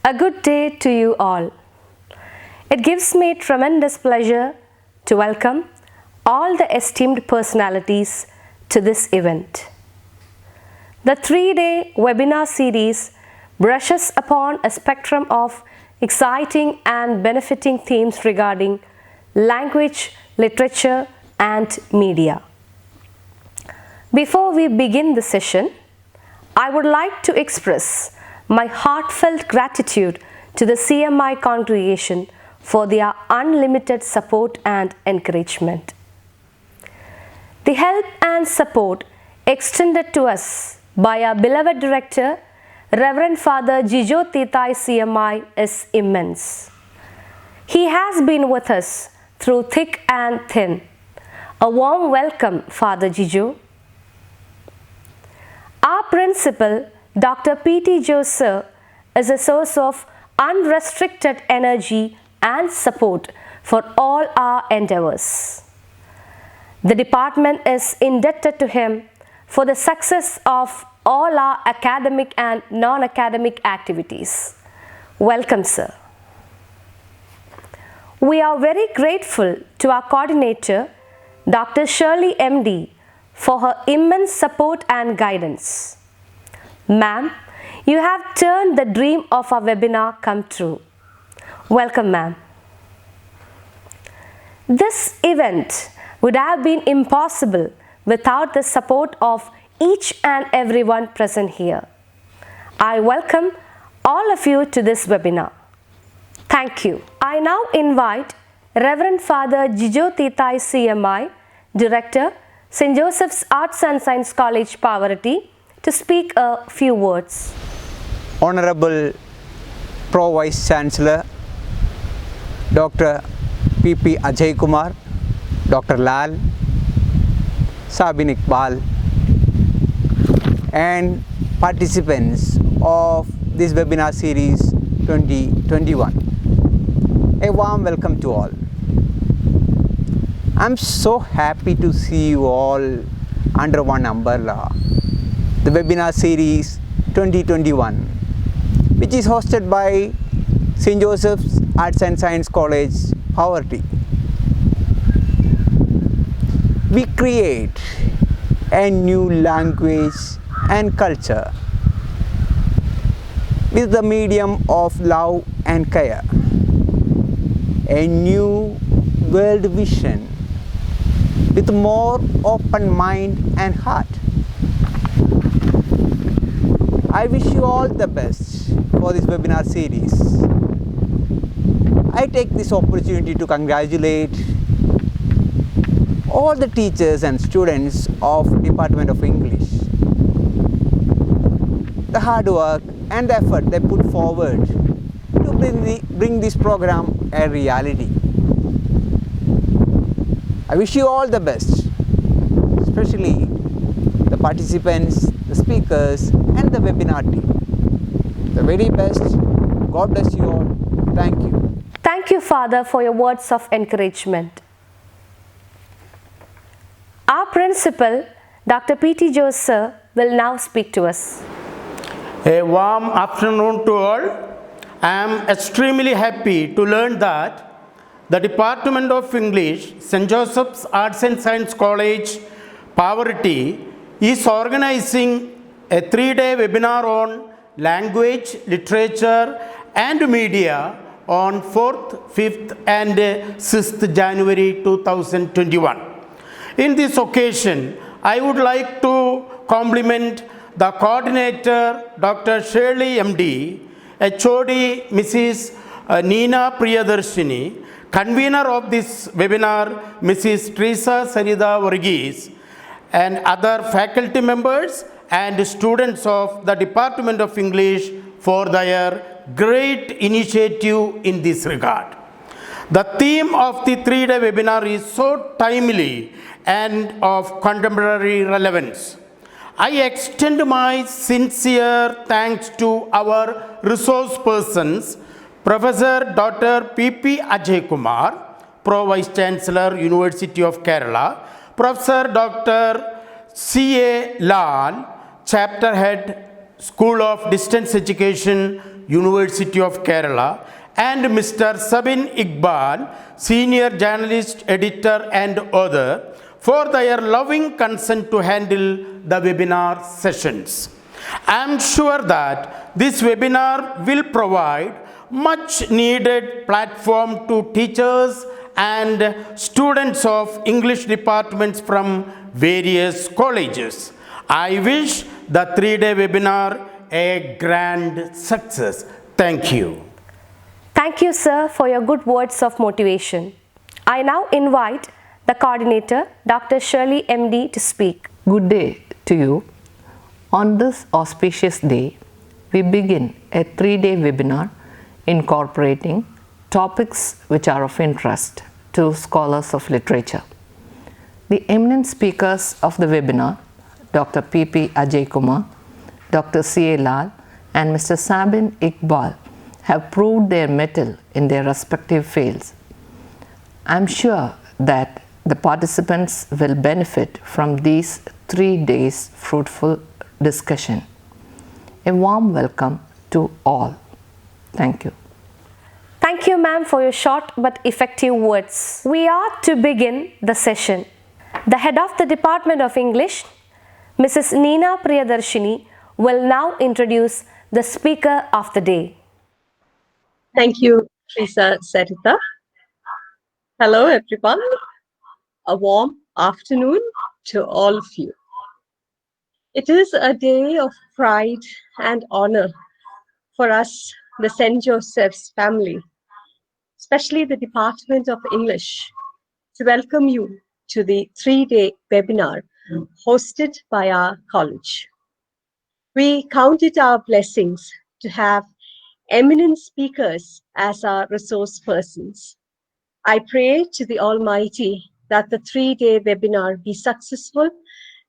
A good day to you all. It gives me tremendous pleasure to welcome all the esteemed personalities to this event. The 3-day webinar series brushes upon a spectrum of exciting and benefiting themes regarding language, literature, and media. Before we begin the session, I would like to express my heartfelt gratitude to the CMI congregation for their unlimited support and encouragement. The help and support extended to us by our beloved director, Reverend Father Jijo Titai CMI, is immense. He has been with us through thick and thin. A warm welcome, Father Jijo. Our principal, Dr. P.T. Joseph, is a source of unrestricted energy and support for all our endeavors. The department is indebted to him for the success of all our academic and non-academic activities. Welcome, sir. We are very grateful to our coordinator, Dr. Shirley MD, for her immense support and guidance. Ma'am, you have turned the dream of our webinar come true. Welcome, ma'am. This event would have been impossible without the support of each and everyone present here. I welcome all of you to this webinar. Thank you. I now invite Reverend Father Jijo Titai CMI, Director, St. Joseph's Arts and Science College, Pavaratty, to speak a few words. Honorable Pro Vice Chancellor Dr. P.P. Ajay Kumar, Dr. Lal, Sabin Iqbal, and participants of this webinar series 2021. A warm welcome to all. I'm so happy to see you all under one umbrella. The webinar series 2021, which is hosted by St. Joseph's Arts and Science College, Pavaratty. We create a new language and culture with the medium of love and care, a new world vision with more open mind and heart. I wish you all the best for this webinar series. I take this opportunity to congratulate all the teachers and students of Department of English. The hard work and the effort they put forward to bring this program a reality. I wish you all the best, especially the participants, the speakers, and the webinar team. The very best. God bless you all. Thank you. Thank you, Father, for your words of encouragement. Our principal, Dr. P.T. Joseph, will now speak to us. A warm afternoon to all. I am extremely happy to learn that the Department of English, St. Joseph's Arts and Science College, Pavaratty, is organizing a 3-day webinar on language, literature, and media on 4th, 5th, and 6th January 2021. In this occasion, I would like to compliment the coordinator, Dr. Shirley MD, HOD Mrs. Neena Priyadarshini, convener of this webinar, Mrs. Teresa Sarida Varghese, and other faculty members and students of the Department of English for their great initiative in this regard. The theme of the 3-day webinar is so timely and of contemporary relevance. I extend my sincere thanks to our resource persons, Professor Dr. P.P. Ajay Kumar, Pro Vice Chancellor, University of Kerala, Professor Dr. C.A. Lal, Chapter Head, School of Distance Education, University of Kerala, and Mr. Sabin Iqbal, Senior Journalist, Editor and Author, for their loving consent to handle the webinar sessions. I am sure that this webinar will provide much needed platform to teachers and students of English departments from various colleges. I wish the 3-day webinar a grand success. Thank you. Thank you, sir, for your good words of motivation. I now invite the coordinator, Dr. Shirley MD, to speak. Good day to you. On this auspicious day, we begin a 3-day webinar incorporating topics which are of interest to scholars of literature. The eminent speakers of the webinar, Dr. P.P. Ajay Kumar, Dr. C.A. Lal, and Mr. Sabin Iqbal, have proved their mettle in their respective fields. I am sure that the participants will benefit from these 3 days fruitful discussion. A warm welcome to all. Thank you. Thank you, ma'am, for your short but effective words. We are to begin the session. The head of the Department of English, Mrs. Neena Priyadarshini, will now introduce the speaker of the day. Thank you, Lisa Sarita. Hello, everyone. A warm afternoon to all of you. It is a day of pride and honor for us, the St. Joseph's family, especially the Department of English, to welcome you to the 3-day webinar hosted by our college. We count it our blessings to have eminent speakers as our resource persons. I pray to the Almighty that the 3-day webinar be successful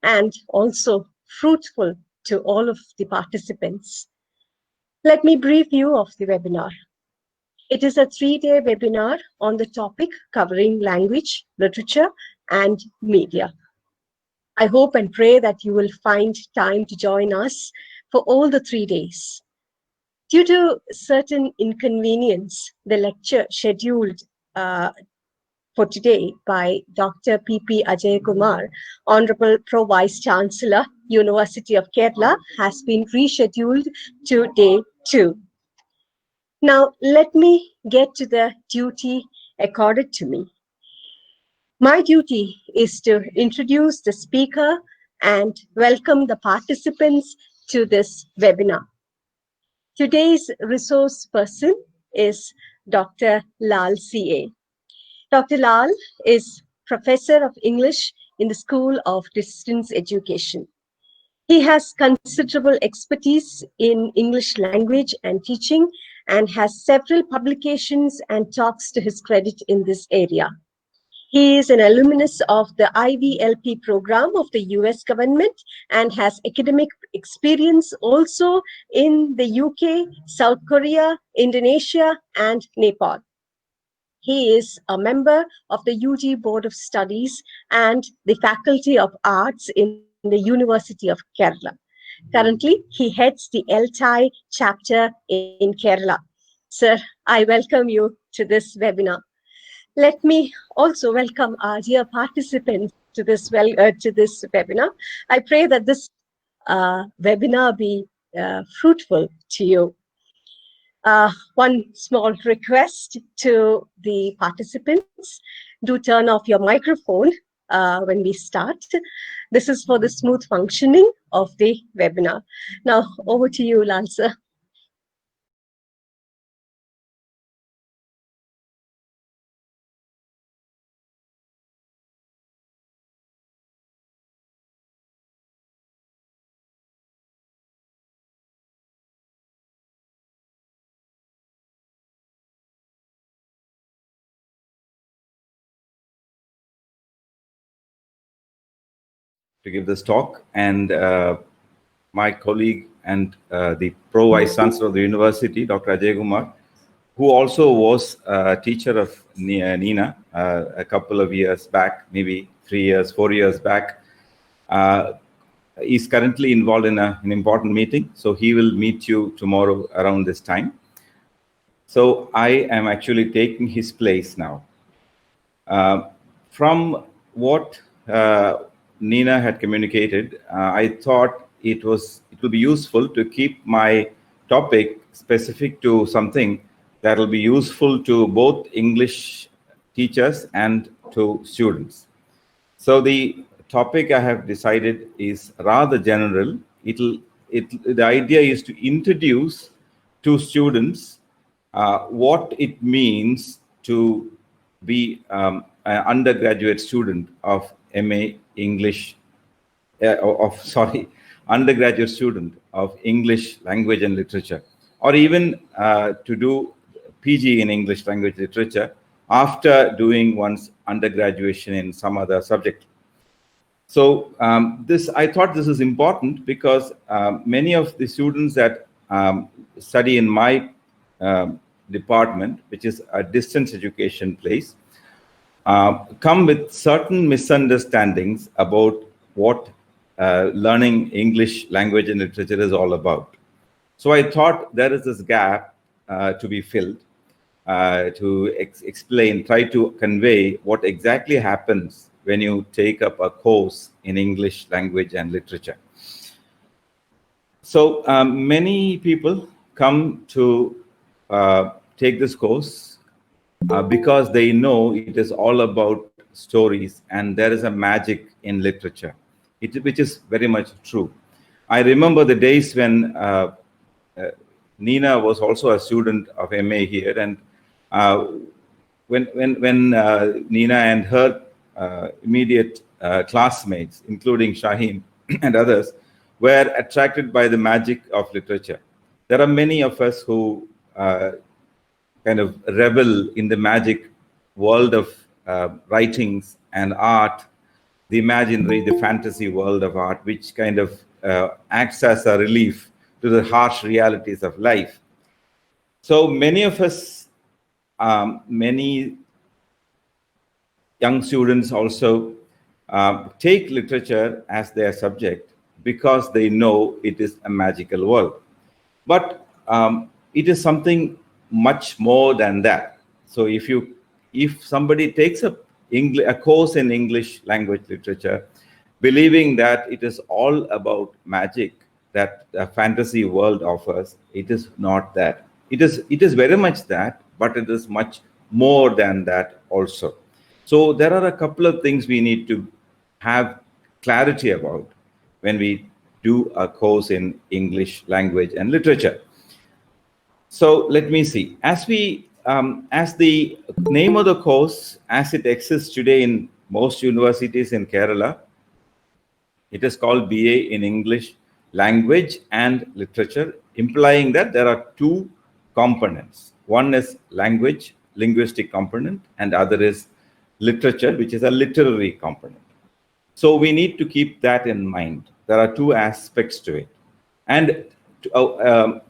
and also fruitful to all of the participants. Let me brief you of the webinar. It is a 3-day webinar on the topic covering language, literature, and media. I hope and pray that you will find time to join us for all the 3 days. Due to certain inconvenience, the lecture scheduled for today by Dr. P.P. Ajay Kumar, Honorable Pro Vice Chancellor, University of Kerala, has been rescheduled to day 2. Now, let me get to the duty accorded to me. My duty is to introduce the speaker and welcome the participants to this webinar. Today's resource person is Dr. Lal C.A. Dr. Lal is Professor of English in the School of Distance Education. He has considerable expertise in English language and teaching and has several publications and talks to his credit in this area. He is an alumnus of the IVLP program of the US government and has academic experience also in the UK, South Korea, Indonesia, and Nepal. He is a member of the UG Board of Studies and the Faculty of Arts in the University of Kerala. Currently, he heads the LTI chapter in Kerala. Sir, I welcome you to this webinar. Let me also welcome our dear participants to this webinar. I pray that this webinar be fruitful to you. One small request to the participants: do turn off your microphone when we start. This is for the smooth functioning of the webinar. Now, over to you, Lal sir. To give this talk, and my colleague and the Pro Vice Chancellor of the University, Dr. Ajay Kumar, who also was a teacher of Neena a couple of years back, maybe 3 years, 4 years back. is currently involved in an important meeting, so he will meet you tomorrow around this time. So I am actually taking his place now. From what Nina had communicated, I thought it will be useful to keep my topic specific to something that will be useful to both English teachers and to students. So the topic I have decided is rather general. The idea is to introduce to students what it means to be an undergraduate student of MA English, undergraduate student of English language and literature, or even to do PG in English language literature after doing one's undergraduation in some other subject. So I thought this is important because many of the students that study in my department, which is a distance education place, come with certain misunderstandings about what learning English language and literature is all about. So I thought there is this gap to be filled, to explain, try to convey what exactly happens when you take up a course in English language and literature. So many people come to take this course because they know it is all about stories and there is a magic in literature, which is very much true. I remember the days when Nina was also a student of MA here, and when Nina and her immediate classmates, including Shaheen and others, were attracted by the magic of literature. There are many of us who kind of revel in the magic world of writings and art, the imaginary, the fantasy world of art, which kind of acts as a relief to the harsh realities of life. So many of us, many young students also take literature as their subject because they know it is a magical world. But it is something much more than that. So if somebody takes a course in English language literature, believing that it is all about magic that the fantasy world offers, it is not that. It is very much that, but it is much more than that also. So there are a couple of things we need to have clarity about when we do a course in English language and literature. So let me see. As the name of the course, as it exists today in most universities in Kerala, it is called BA in English language and literature, implying that there are two components. One is language, linguistic component, and other is literature, which is a literary component. So we need to keep that in mind. There are two aspects to it. And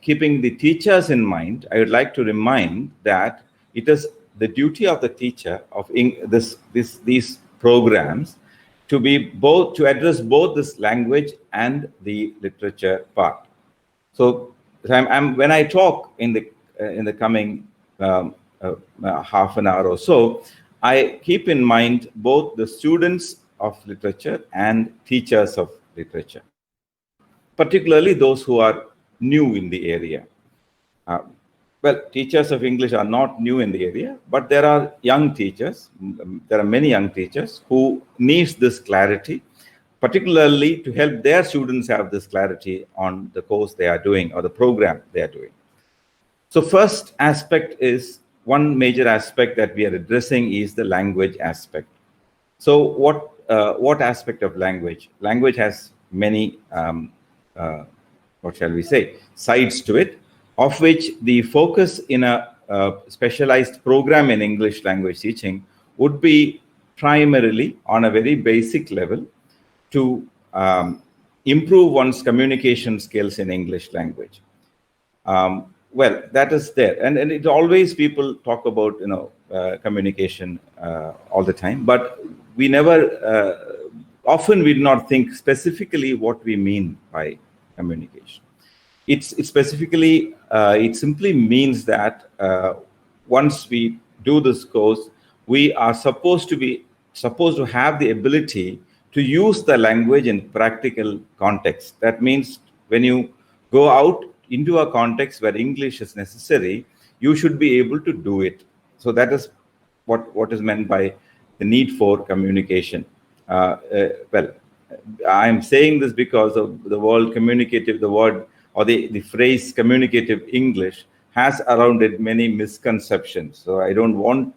keeping the teachers in mind, I would like to remind that it is the duty of the teacher of these programs to address both this language and the literature part. So when I talk in the coming half an hour or so, I keep in mind both the students of literature and teachers of literature, particularly those who are new in the area. Well, teachers of English are not new in the area, but there are young teachers. There are many young teachers who needs this clarity, particularly to help their students have this clarity on the course they are doing or the program they are doing. So first aspect is, one major aspect that we are addressing is the language aspect. So what aspect of language? Language has many, what shall we say, sides to it, of which the focus in a specialized program in English language teaching would be primarily on a very basic level to improve one's communication skills in English language. Well, that is there. And it always, people talk about, communication all the time, but we never often we do not think specifically what we mean by communication. It specifically, it simply means that once we do this course, we are supposed to have the ability to use the language in practical context. That means when you go out into a context where English is necessary, you should be able to do it. So that is what is meant by the need for communication. Well, I'm saying this because of the word communicative, the word or the phrase communicative English has around it many misconceptions. So I don't want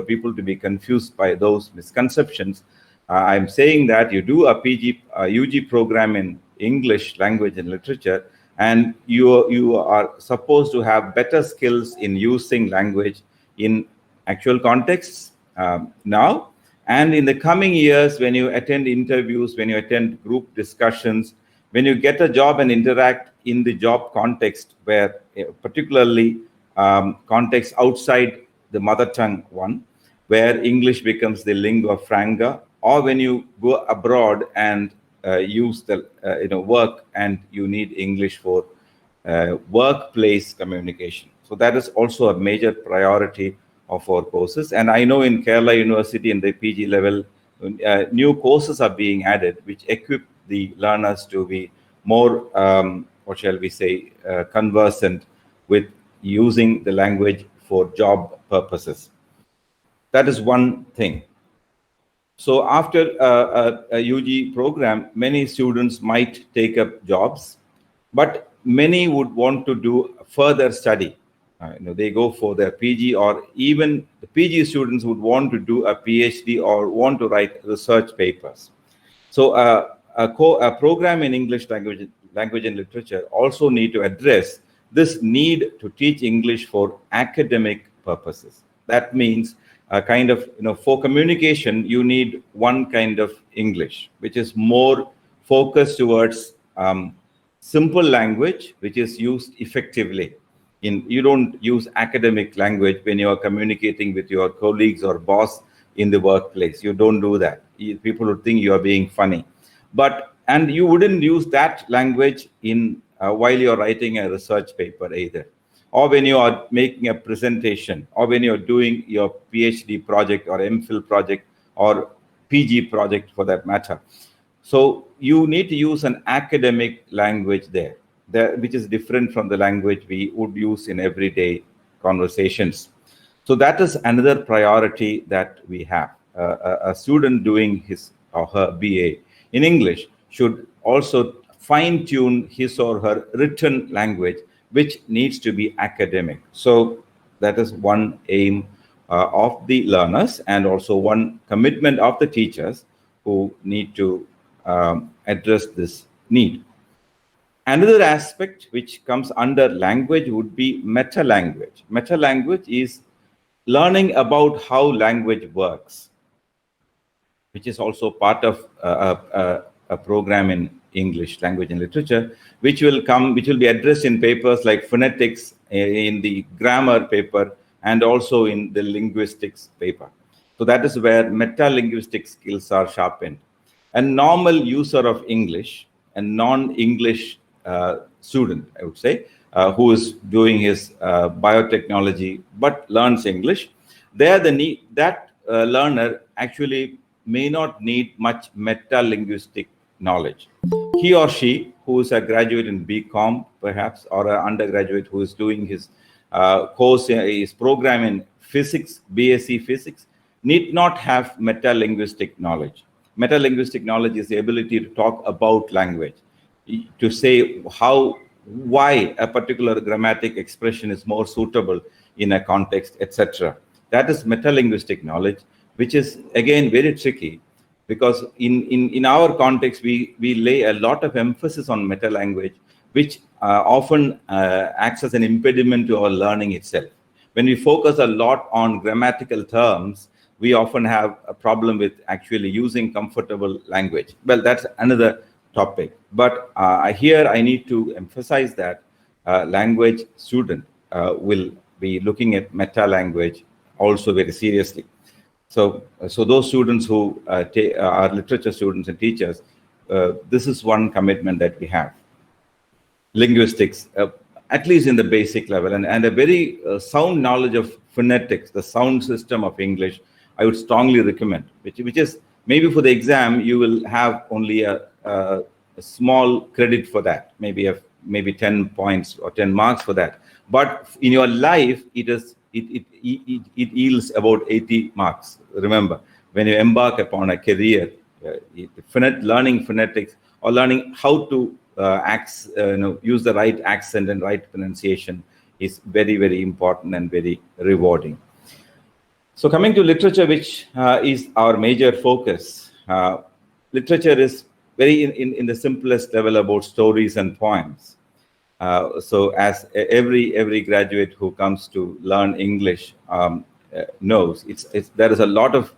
people to be confused by those misconceptions. I'm saying that you do a UG program in English language and literature, and you are supposed to have better skills in using language in actual contexts now. And in the coming years, when you attend interviews, when you attend group discussions, when you get a job and interact in the job context, where particularly context outside the mother tongue one, where English becomes the lingua franca, or when you go abroad and use the work and you need English for workplace communication. So that is also a major priority of our courses. And I know in Kerala University in the PG level, new courses are being added which equip the learners to be more, what shall we say, conversant with using the language for job purposes. That is one thing. So after a UG program, many students might take up jobs, but many would want to do further study. They go for their PG, or even the PG students would want to do a PhD or want to write research papers. So a program in English language and literature also need to address this need to teach English for academic purposes. That means a kind of, for communication, you need one kind of English, which is more focused towards simple language, which is used effectively. You don't use academic language when you are communicating with your colleagues or boss in the workplace. You don't do that. People would think you are being funny. And you wouldn't use that language in while you're writing a research paper either, or when you are making a presentation, or when you're doing your PhD project or MPhil project or PG project for that matter. So you need to use an academic language there, which is different from the language we would use in everyday conversations. So that is another priority that we have. A student doing his or her BA in English should also fine-tune his or her written language, which needs to be academic. So that is one aim of the learners, and also one commitment of the teachers who need to address this need. Another aspect which comes under language would be meta-language. Meta-language is learning about how language works, which is also part of a program in English language and literature, which will be addressed in papers like phonetics, in the grammar paper, and also in the linguistics paper. So that is where meta-linguistic skills are sharpened. A normal user of English, a non-English student, I would say, who is doing his biotechnology but learns English, that learner actually may not need much meta-linguistic knowledge. He or she, who is a graduate in BCom perhaps, or an undergraduate who is doing his course, his program in physics, BSc physics, need not have meta-linguistic knowledge. Meta-linguistic knowledge is the ability to talk about language, to say why a particular grammatic expression is more suitable in a context, etc. That is meta-linguistic knowledge, which is again very tricky, because in our context we lay a lot of emphasis on meta-language, which often acts as an impediment to our learning itself. When we focus a lot on grammatical terms, we often have a problem with actually using comfortable language. Well, that's another topic. But here I need to emphasize that language student will be looking at meta-language also very seriously. So those students who are literature students and teachers, this is one commitment that we have. Linguistics, at least in the basic level, and a very sound knowledge of phonetics, the sound system of English, I would strongly recommend, which is maybe for the exam, you will have only a small credit for that, maybe 10 points or 10 marks for that. But in your life, it yields about 80 marks. Remember, when you embark upon a career, learning phonetics or learning how to use the right accent and right pronunciation is very, very important and very rewarding. So coming to literature, which is our major focus, literature is very in the simplest level about stories and poems. So as every graduate who comes to learn English knows, there is a lot of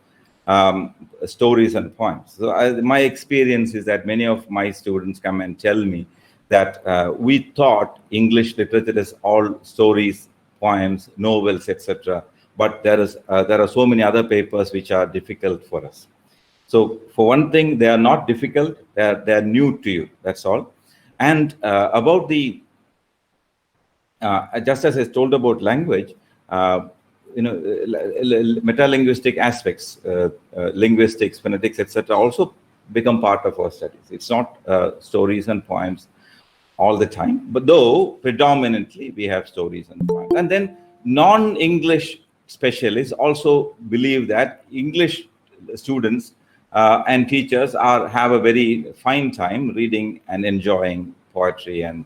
stories and poems. So my experience is that many of my students come and tell me that we thought English literature is all stories, poems, novels, etc. But there are so many other papers which are difficult for us. So for one thing, they are not difficult; they are new to you. That's all. And about the just as I told about language, metalinguistic aspects, linguistics, phonetics, etc., also become part of our studies. It's not stories and poems all the time, but though predominantly we have stories and poems. And then non-English specialists also believe that English students and teachers have a very fine time reading and enjoying poetry and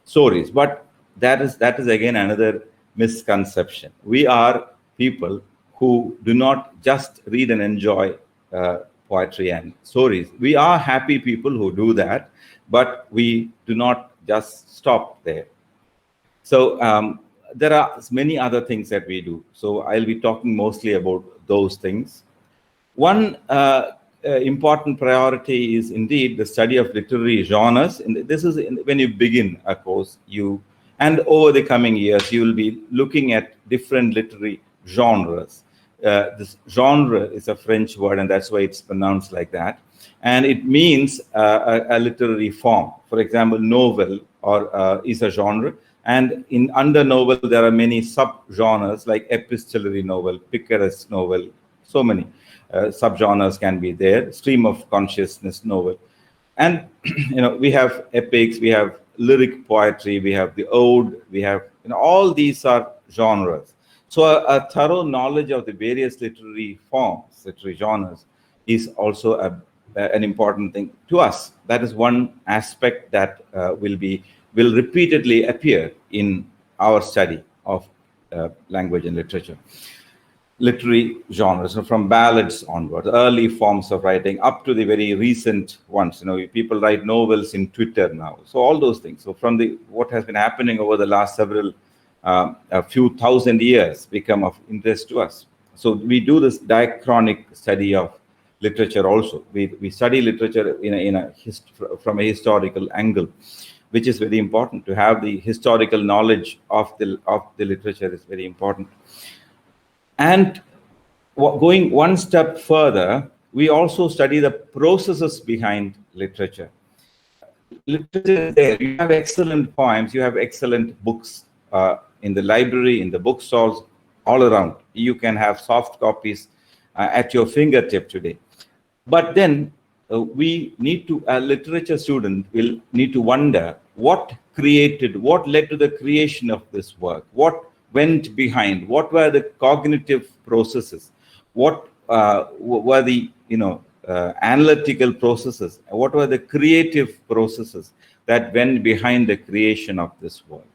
stories. But that is again another misconception. We are people who do not just read and enjoy poetry and stories. We are happy people who do that, but we do not just stop there. So there are many other things that we do. So I'll be talking mostly about those things. One important priority is indeed the study of literary genres. And this is when you begin a course, and over the coming years, you will be looking at different literary genres. This genre is a French word, and that's why it's pronounced like that. And it means a literary form. For example, novel is a genre. And under novel, there are many sub-genres like epistolary novel, picaresque novel, so many subgenres can be there, stream of consciousness novel. And we have epics, we have lyric poetry, we have the ode, we have all these are genres. So a thorough knowledge of the various literary forms, literary genres, is also an important thing to us. That is one aspect that will repeatedly appear in our study of language and literature. Literary genres, from ballads onward, early forms of writing, up to the very recent ones. People write novels in Twitter now. So all those things. So from what has been happening over the last a few thousand years become of interest to us. So we do this diachronic study of literature also. We study literature from a historical angle, which is very important. To have the historical knowledge of the literature is very important. And going one step further, we also study the processes behind literature. Literature is there. You have excellent poems, you have excellent books in the library, in the bookstalls, all around. You can have soft copies at your fingertip today. But then a literature student will need to wonder what led to the creation of this work, what went behind, what were the cognitive processes, what were the analytical processes, what were the creative processes that went behind the creation of this work.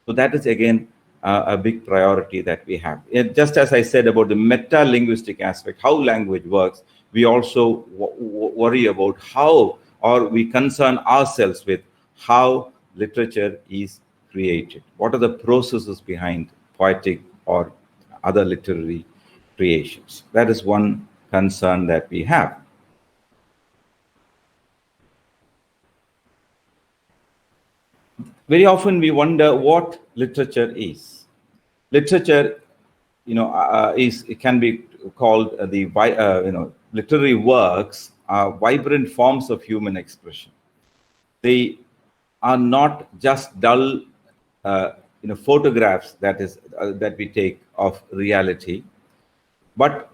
So that is again a big priority that we have. Just as I said about the meta-linguistic aspect, how language works, we also worry about we concern ourselves with how literature is created. What are the processes behind poetic or other literary creations? That is one concern that we have. Very often we wonder what literature is. Literature, it can be called literary works are vibrant forms of human expression. They are not just dull photographs that we take of reality, but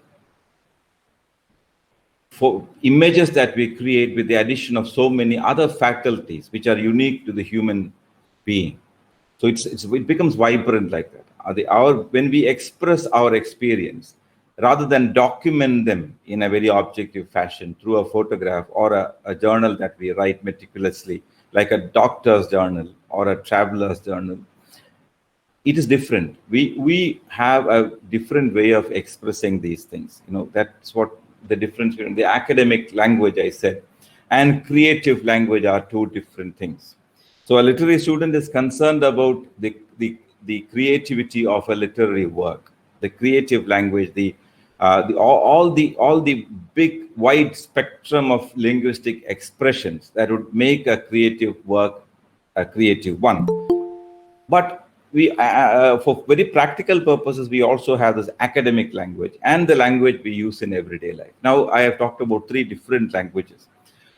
for images that we create with the addition of so many other faculties which are unique to the human being. So it becomes vibrant like that. When we express our experience, rather than document them in a very objective fashion through a photograph or a journal that we write meticulously, like a doctor's journal or a traveler's journal, it is different. We have a different way of expressing these things. That's what the difference between the academic language, I said, and creative language are two different things. So a literary student is concerned about the creativity of a literary work, the creative language, all the big wide spectrum of linguistic expressions that would make a creative work a creative one. But we, for very practical purposes, we also have this academic language and the language we use in everyday life. Now, I have talked about three different languages.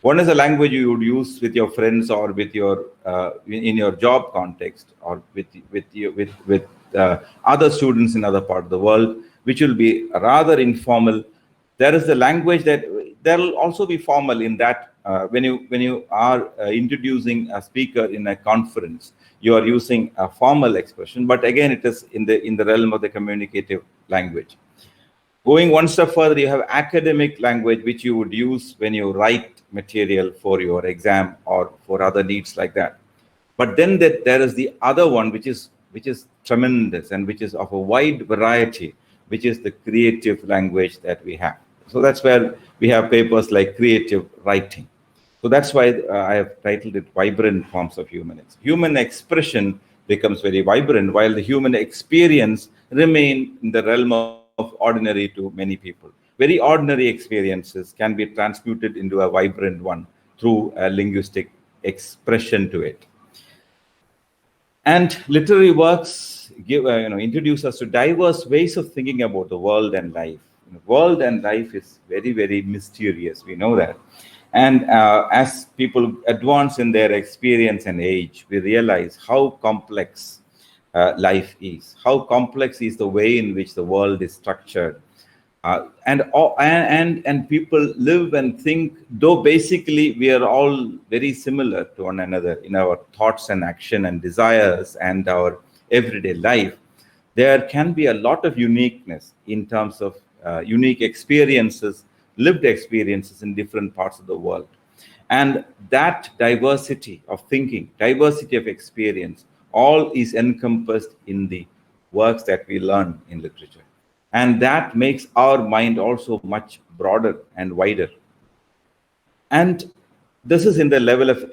One is a language you would use with your friends or with your in your job context, or with other students in other part of the world, which will be rather informal. There is the language that will also be formal in that when you are introducing a speaker in a conference, you are using a formal expression, but again, it is in the realm of the communicative language. Going one step further, you have academic language, which you would use when you write material for your exam or for other needs like that. But then there is the other one, which is tremendous and which is of a wide variety, which is the creative language that we have. So that's where we have papers like creative writing. So that's why I have titled it Vibrant Forms of Human Expression. Human expression becomes very vibrant, while the human experience remain in the realm of ordinary to many people. Very ordinary experiences can be transmuted into a vibrant one through a linguistic expression to it. And literary works introduce us to diverse ways of thinking about the world and life. World and life is very, very mysterious. We know that. And as people advance in their experience and age, we realize how complex life is, how complex is the way in which the world is structured. And people live and think, though basically we are all very similar to one another in our thoughts and action and desires and our everyday life, there can be a lot of uniqueness in terms of unique experiences, lived experiences in different parts of the world. And that diversity of thinking, diversity of experience, all is encompassed in the works that we learn in literature. And that makes our mind also much broader and wider. And this is in the level of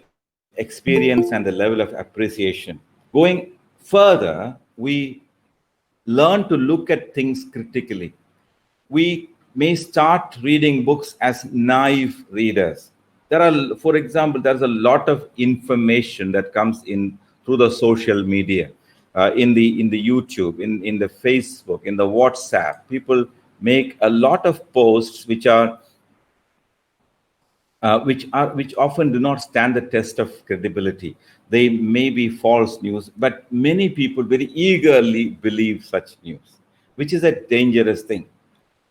experience and the level of appreciation. Going further, we learn to look at things critically. We may start reading books as naive readers. For example, there's a lot of information that comes in through the social media, in the YouTube, in the Facebook, in the WhatsApp. People make a lot of posts which often do not stand the test of credibility. They may be false news, but many people very eagerly believe such news, which is a dangerous thing.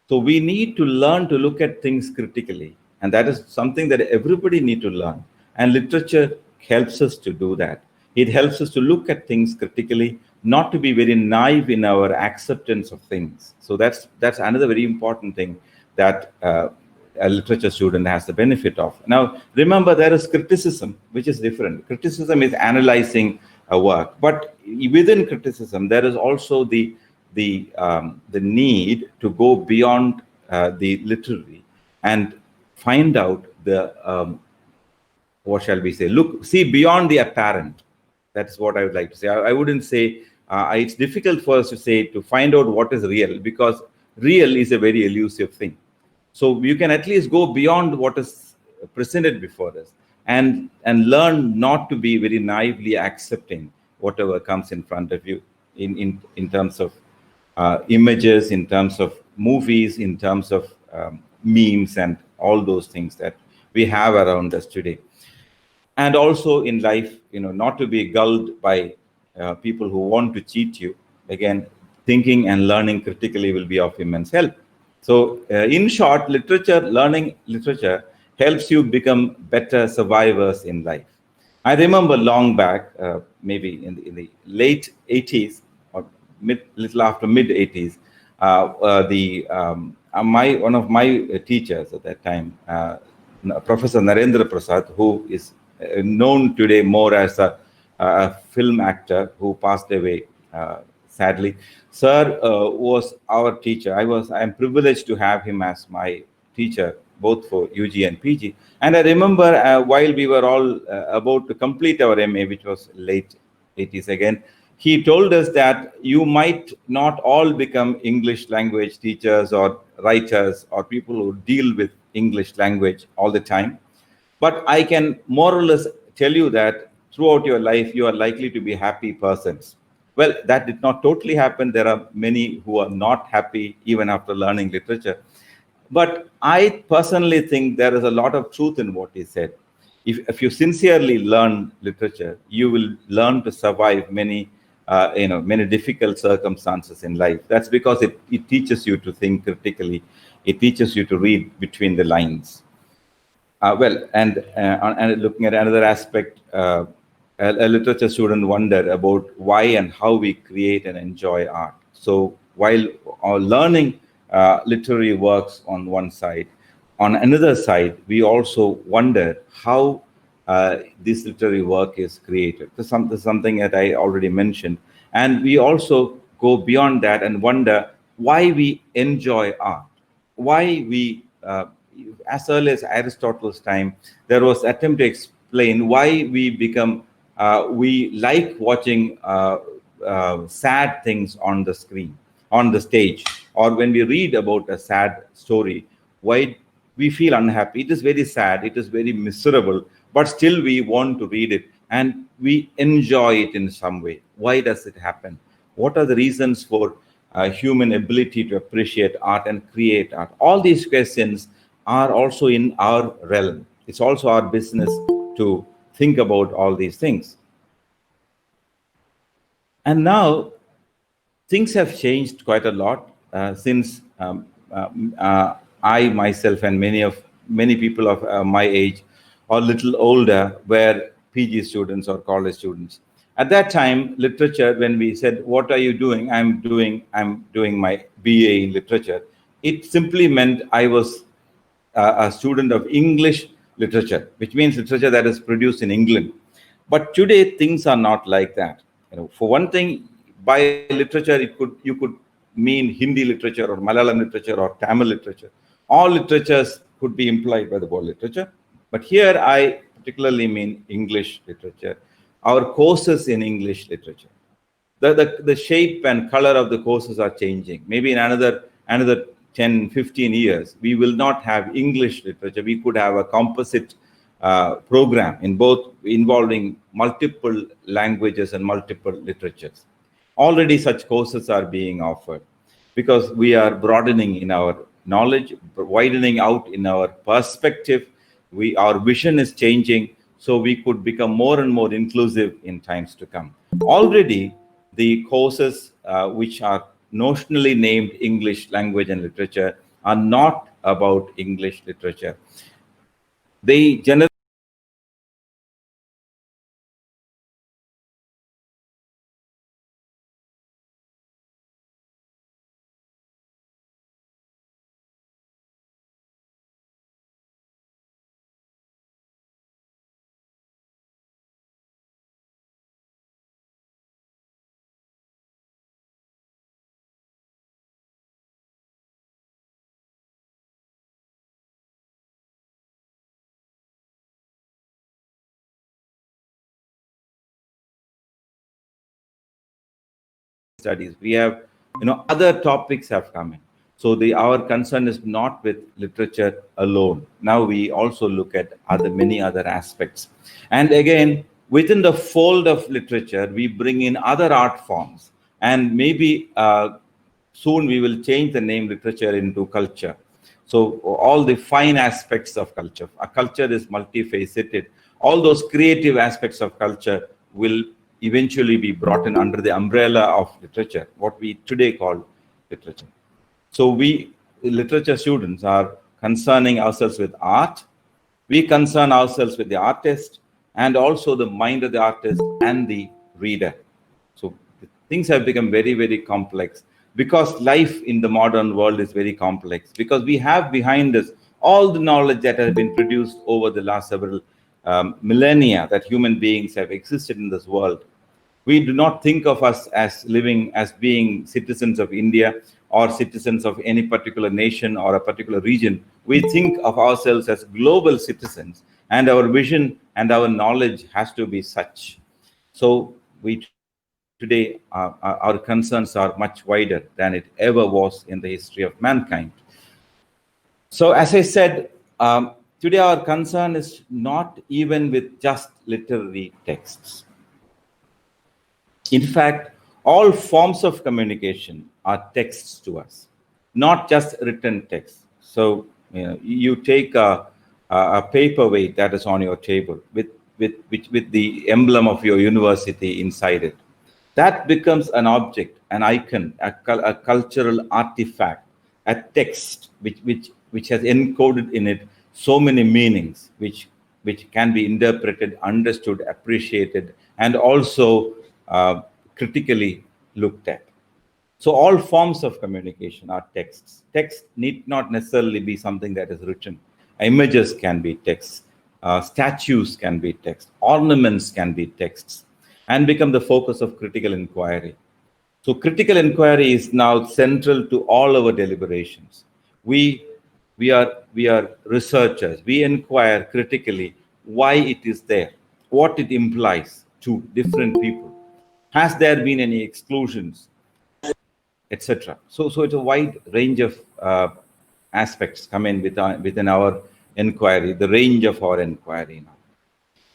So we need to learn to look at things critically, and that is something that everybody needs to learn. And literature helps us to do that. It helps us to look at things critically, not to be very naive in our acceptance of things. So that's another very important thing that a literature student has the benefit of. Now, remember, there is criticism, which is different. Criticism is analyzing a work, but within criticism, there is also the need to go beyond the literary and find out the what shall we say? See beyond the apparent. That's what I would like to say. I wouldn't say it's difficult for us to find out what is real, because real is a very elusive thing. So you can at least go beyond what is presented before us and learn not to be very naively accepting whatever comes in front of you in terms of images, in terms of movies, in terms of memes and all those things that we have around us today. And also in life, not to be gulled by people who want to cheat you. Again, thinking and learning critically will be of immense help. So in short, learning literature helps you become better survivors in life. I remember long back, maybe in the late 80s or little after mid 80s, one of my teachers at that time, Professor Narendra Prasad, who is known today more as a film actor who passed away sadly. Sir was our teacher. I am privileged to have him as my teacher, both for UG and PG. And I remember while we were all about to complete our MA, which was late 80s again, he told us that you might not all become English language teachers or writers or people who deal with English language all the time. But I can more or less tell you that throughout your life, you are likely to be happy persons. Well, that did not totally happen. There are many who are not happy even after learning literature. But I personally think there is a lot of truth in what he said. If you sincerely learn literature, you will learn to survive many difficult circumstances in life. That's because it teaches you to think critically. It teaches you to read between the lines. And looking at another aspect, a literature student wonder about why and how we create and enjoy art. So while learning literary works on one side, on another side, we also wonder how this literary work is created. This is something that I already mentioned. And we also go beyond that and wonder why we enjoy art, why we, as early as Aristotle's time, there was an attempt to explain why we like watching sad things on the screen, on the stage, or when we read about a sad story, why we feel unhappy. It is very sad, it is very miserable, but still we want to read it and we enjoy it in some way. Why does it happen? What are the reasons for human ability to appreciate art and create art? All these questions are also in our realm. It's also our business to think about all these things. And now things have changed quite a lot since I myself and many people of my age or little older were PG students or college students. At that time, literature, when we said, "What are you doing?" I'm doing my BA in literature. It simply meant I was a student of English literature, which means literature that is produced in England. But today things are not like that. For one thing, by literature, you could mean Hindi literature or Malayalam literature or Tamil literature. All literatures could be implied by the word literature. But here I particularly mean English literature. Our courses in English literature. The shape and color of the courses are changing. Maybe in another 10, 15 years, we will not have English literature. We could have a composite program involving multiple languages and multiple literatures. Already such courses are being offered because we are broadening in our knowledge, widening out in our perspective. Our vision is changing, so we could become more and more inclusive in times to come. Already, the courses which are notionally named English language and literature are not about English literature. They generally studies. We have, other topics have come in. So our concern is not with literature alone. Now we also look at many other aspects. And again, within the fold of literature, we bring in other art forms and maybe soon we will change the name literature into culture. So all the fine aspects of culture, a culture is multifaceted. All those creative aspects of culture will eventually be brought in under the umbrella of literature, what we today call literature. So we, literature students, are concerning ourselves with art. We concern ourselves with the artist and also the mind of the artist and the reader. So things have become very, very complex because life in the modern world is very complex, because we have behind us all the knowledge that has been produced over the last several millennia that human beings have existed in this world. We do not think of us as living, as being citizens of India or citizens of any particular nation or a particular region. We think of ourselves as global citizens, and our vision and our knowledge has to be such. So we today, our concerns are much wider than it ever was in the history of mankind. So as I said, today our concern is not even with just literary texts. In fact, all forms of communication are texts to us, not just written text. So you take a paperweight that is on your table with the emblem of your university inside it. That becomes an object, an icon, a cultural artifact, a text which has encoded in it so many meanings, which can be interpreted, understood, appreciated, and also critically looked at. So all forms of communication are texts. Text need not necessarily be something that is written. Images can be texts. Statues can be text. Ornaments can be texts, and become the focus of critical inquiry. So critical inquiry is now central to all our deliberations. We are researchers. We inquire critically why it is there, what it implies to different people. Has there been any exclusions, etc.? So it's a wide range of aspects come in within our inquiry, the range of our inquiry now.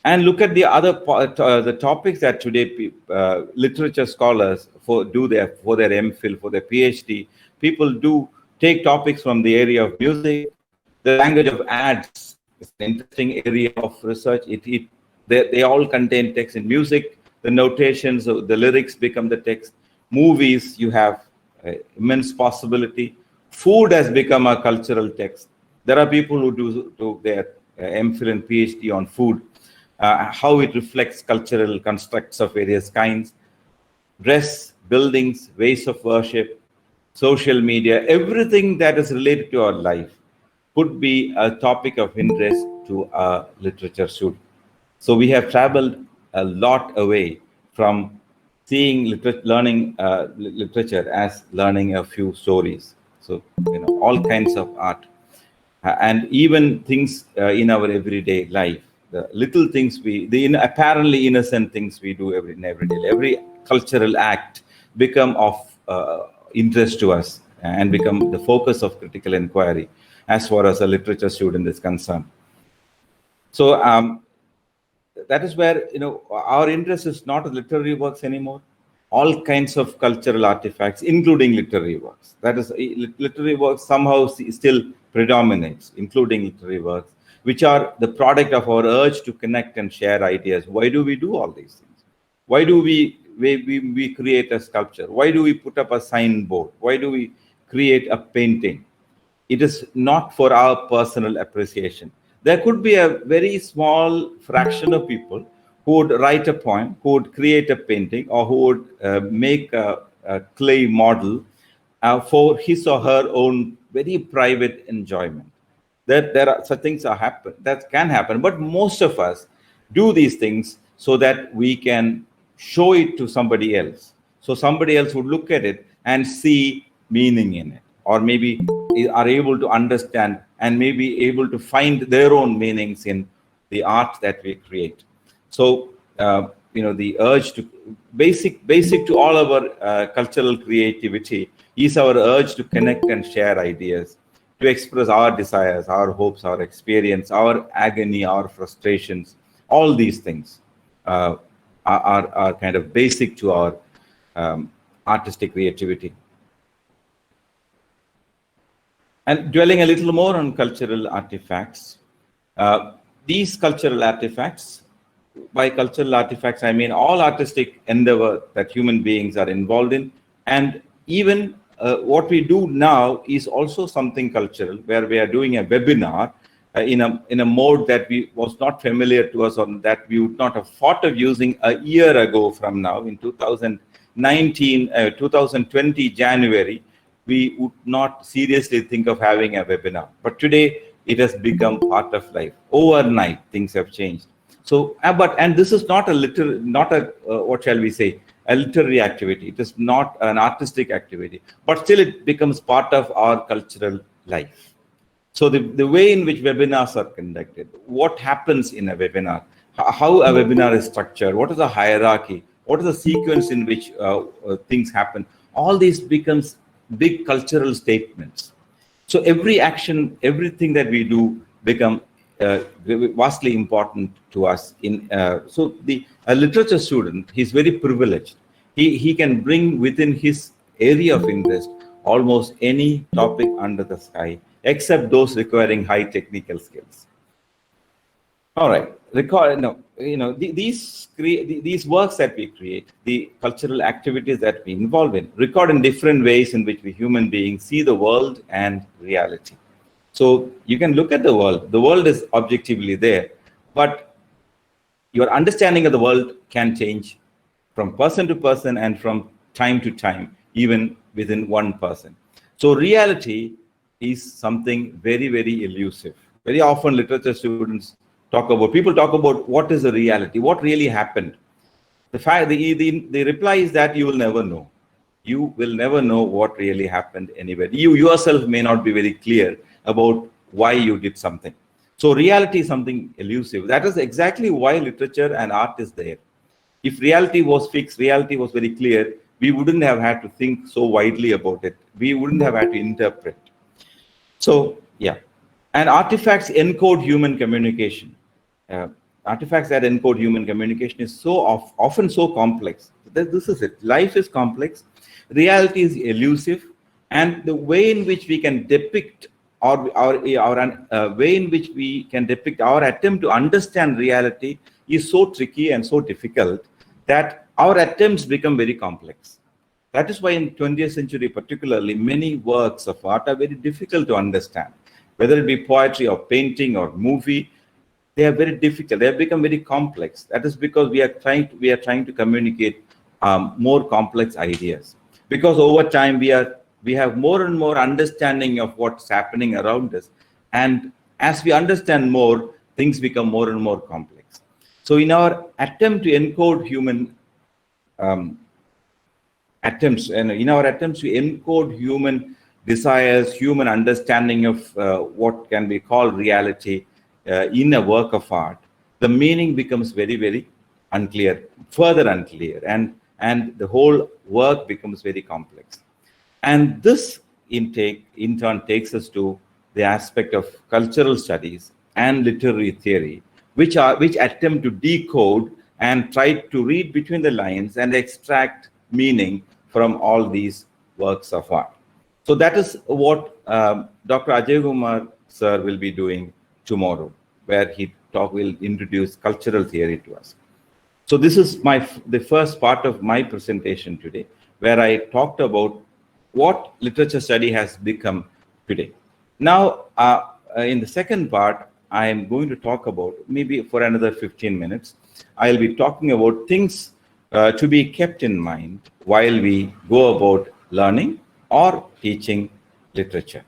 And look at the other the topics that today literature scholars for their MPhil, for their PhD. People do take topics from the area of music. The language of ads is an interesting area of research. They all contain text. In music, the notations, the lyrics become the text. Movies, you have immense possibility. Food has become a cultural text. There are people who do their MPhil and PhD on food. How it reflects cultural constructs of various kinds, dress, buildings, ways of worship, social media, everything that is related to our life could be a topic of interest to a literature student. So we have traveled a lot away from seeing learning literature as learning a few stories. So all kinds of art, and even things in our everyday life. The little things the apparently innocent things we do every day, every cultural act become of interest to us and become the focus of critical inquiry as far as a literature student is concerned. So that is where our interest is not in literary works anymore. All kinds of cultural artifacts, including literary works. That is, literary works somehow still predominates, including literary works, which are the product of our urge to connect and share ideas. Why do we do all these things? Why do we create a sculpture? Why do we put up a signboard? Why do we create a painting? It is not for our personal appreciation. There could be a very small fraction of people who would write a poem, who would create a painting, or who would make a clay model for his or her own very private enjoyment. There are such things that can happen, but most of us do these things so that we can show it to somebody else. So somebody else would look at it and see meaning in it, or maybe are able to understand and maybe able to find their own meanings in the art that we create. So the urge to basic to all of our cultural creativity is our urge to connect and share ideas, to express our desires, our hopes, our experience, our agony, our frustrations. All these things are kind of basic to our artistic creativity. And dwelling a little more on cultural artifacts, these cultural artifacts, by cultural artifacts, I mean all artistic endeavor that human beings are involved in. And even what we do now is also something cultural, where we are doing a webinar in a mode that was not familiar to us, or that we would not have thought of using a year ago from now. In 2020 January, we would not seriously think of having a webinar. But today, it has become part of life. Overnight, things have changed. So, and this is not a what shall we say, a literary activity. It is not an artistic activity, but still it becomes part of our cultural life. So the way in which webinars are conducted, what happens in a webinar, how a webinar is structured, what is the hierarchy, what is the sequence in which things happen, all these becomes big cultural statements. So every action, everything that we do become vastly important to us. So a literature student, he's very privileged. He can bring within his area of interest almost any topic under the sky, except those requiring high technical skills. All right, these works that we create, the cultural activities that we involve in, record in different ways in which we human beings see the world and reality. So you can look at the world is objectively there, but your understanding of the world can change from person to person and from time to time, even within one person. So reality is something very, very elusive. Very often literature students people talk about what is the reality, what really happened. The reply is that you will never know. You will never know what really happened anywhere. You yourself may not be very clear about why you did something. So reality is something elusive. That is exactly why literature and art is there. If reality was fixed, reality was very clear, we wouldn't have had to think so widely about it. We wouldn't have had to interpret. So, yeah. And artifacts encode human communication. Artifacts that encode human communication is often so complex. This is it. Life is complex. Reality is elusive. And the way in which we can depict way in which we can depict our attempt to understand reality is so tricky and so difficult that our attempts become very complex. That is why in 20th century particularly, many works of art are very difficult to understand. Whether it be poetry or painting or movie, they are very difficult. They have become very complex. That is because we are trying to communicate more complex ideas. Because over time we have more and more understanding of what's happening around us, and as we understand more, things become more and more complex. So in our attempt to encode human human desires, human understanding of what can be called reality in a work of art, the meaning becomes very, very unclear, further unclear, and the whole work becomes very complex. And this in turn takes us to the aspect of cultural studies and literary theory, which attempt to decode and try to read between the lines and extract meaning from all these works of art. So that is what Dr. Ajay Kumar sir will be doing tomorrow, where he will introduce cultural theory to us. So this is the first part of my presentation today, where I talked about what literature study has become today. Now, in the second part, I am going to talk about, maybe for another 15 minutes, I'll be talking about things to be kept in mind while we go about learning or teaching literature.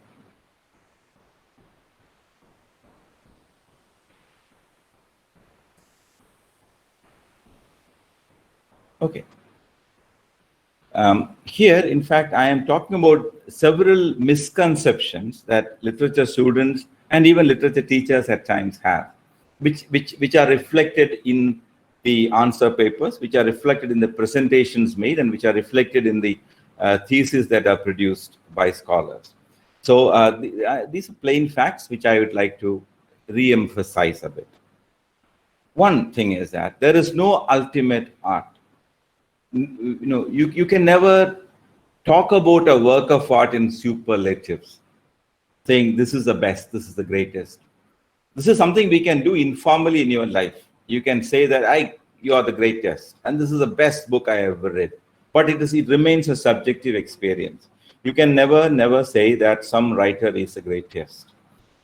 Okay. Here, in fact, I am talking about several misconceptions that literature students and even literature teachers at times have, which are reflected in the answer papers, which are reflected in the presentations made, and which are reflected in the theses that are produced by scholars. So these are plain facts, which I would like to re-emphasize a bit. One thing is that there is no ultimate art. You can never talk about a work of art in superlatives. saying this is the best, this is the greatest. This is something we can do informally in your life. You can say that you are the greatest, and this is the best book I ever read. But it remains a subjective experience. You can never say that some writer is the greatest.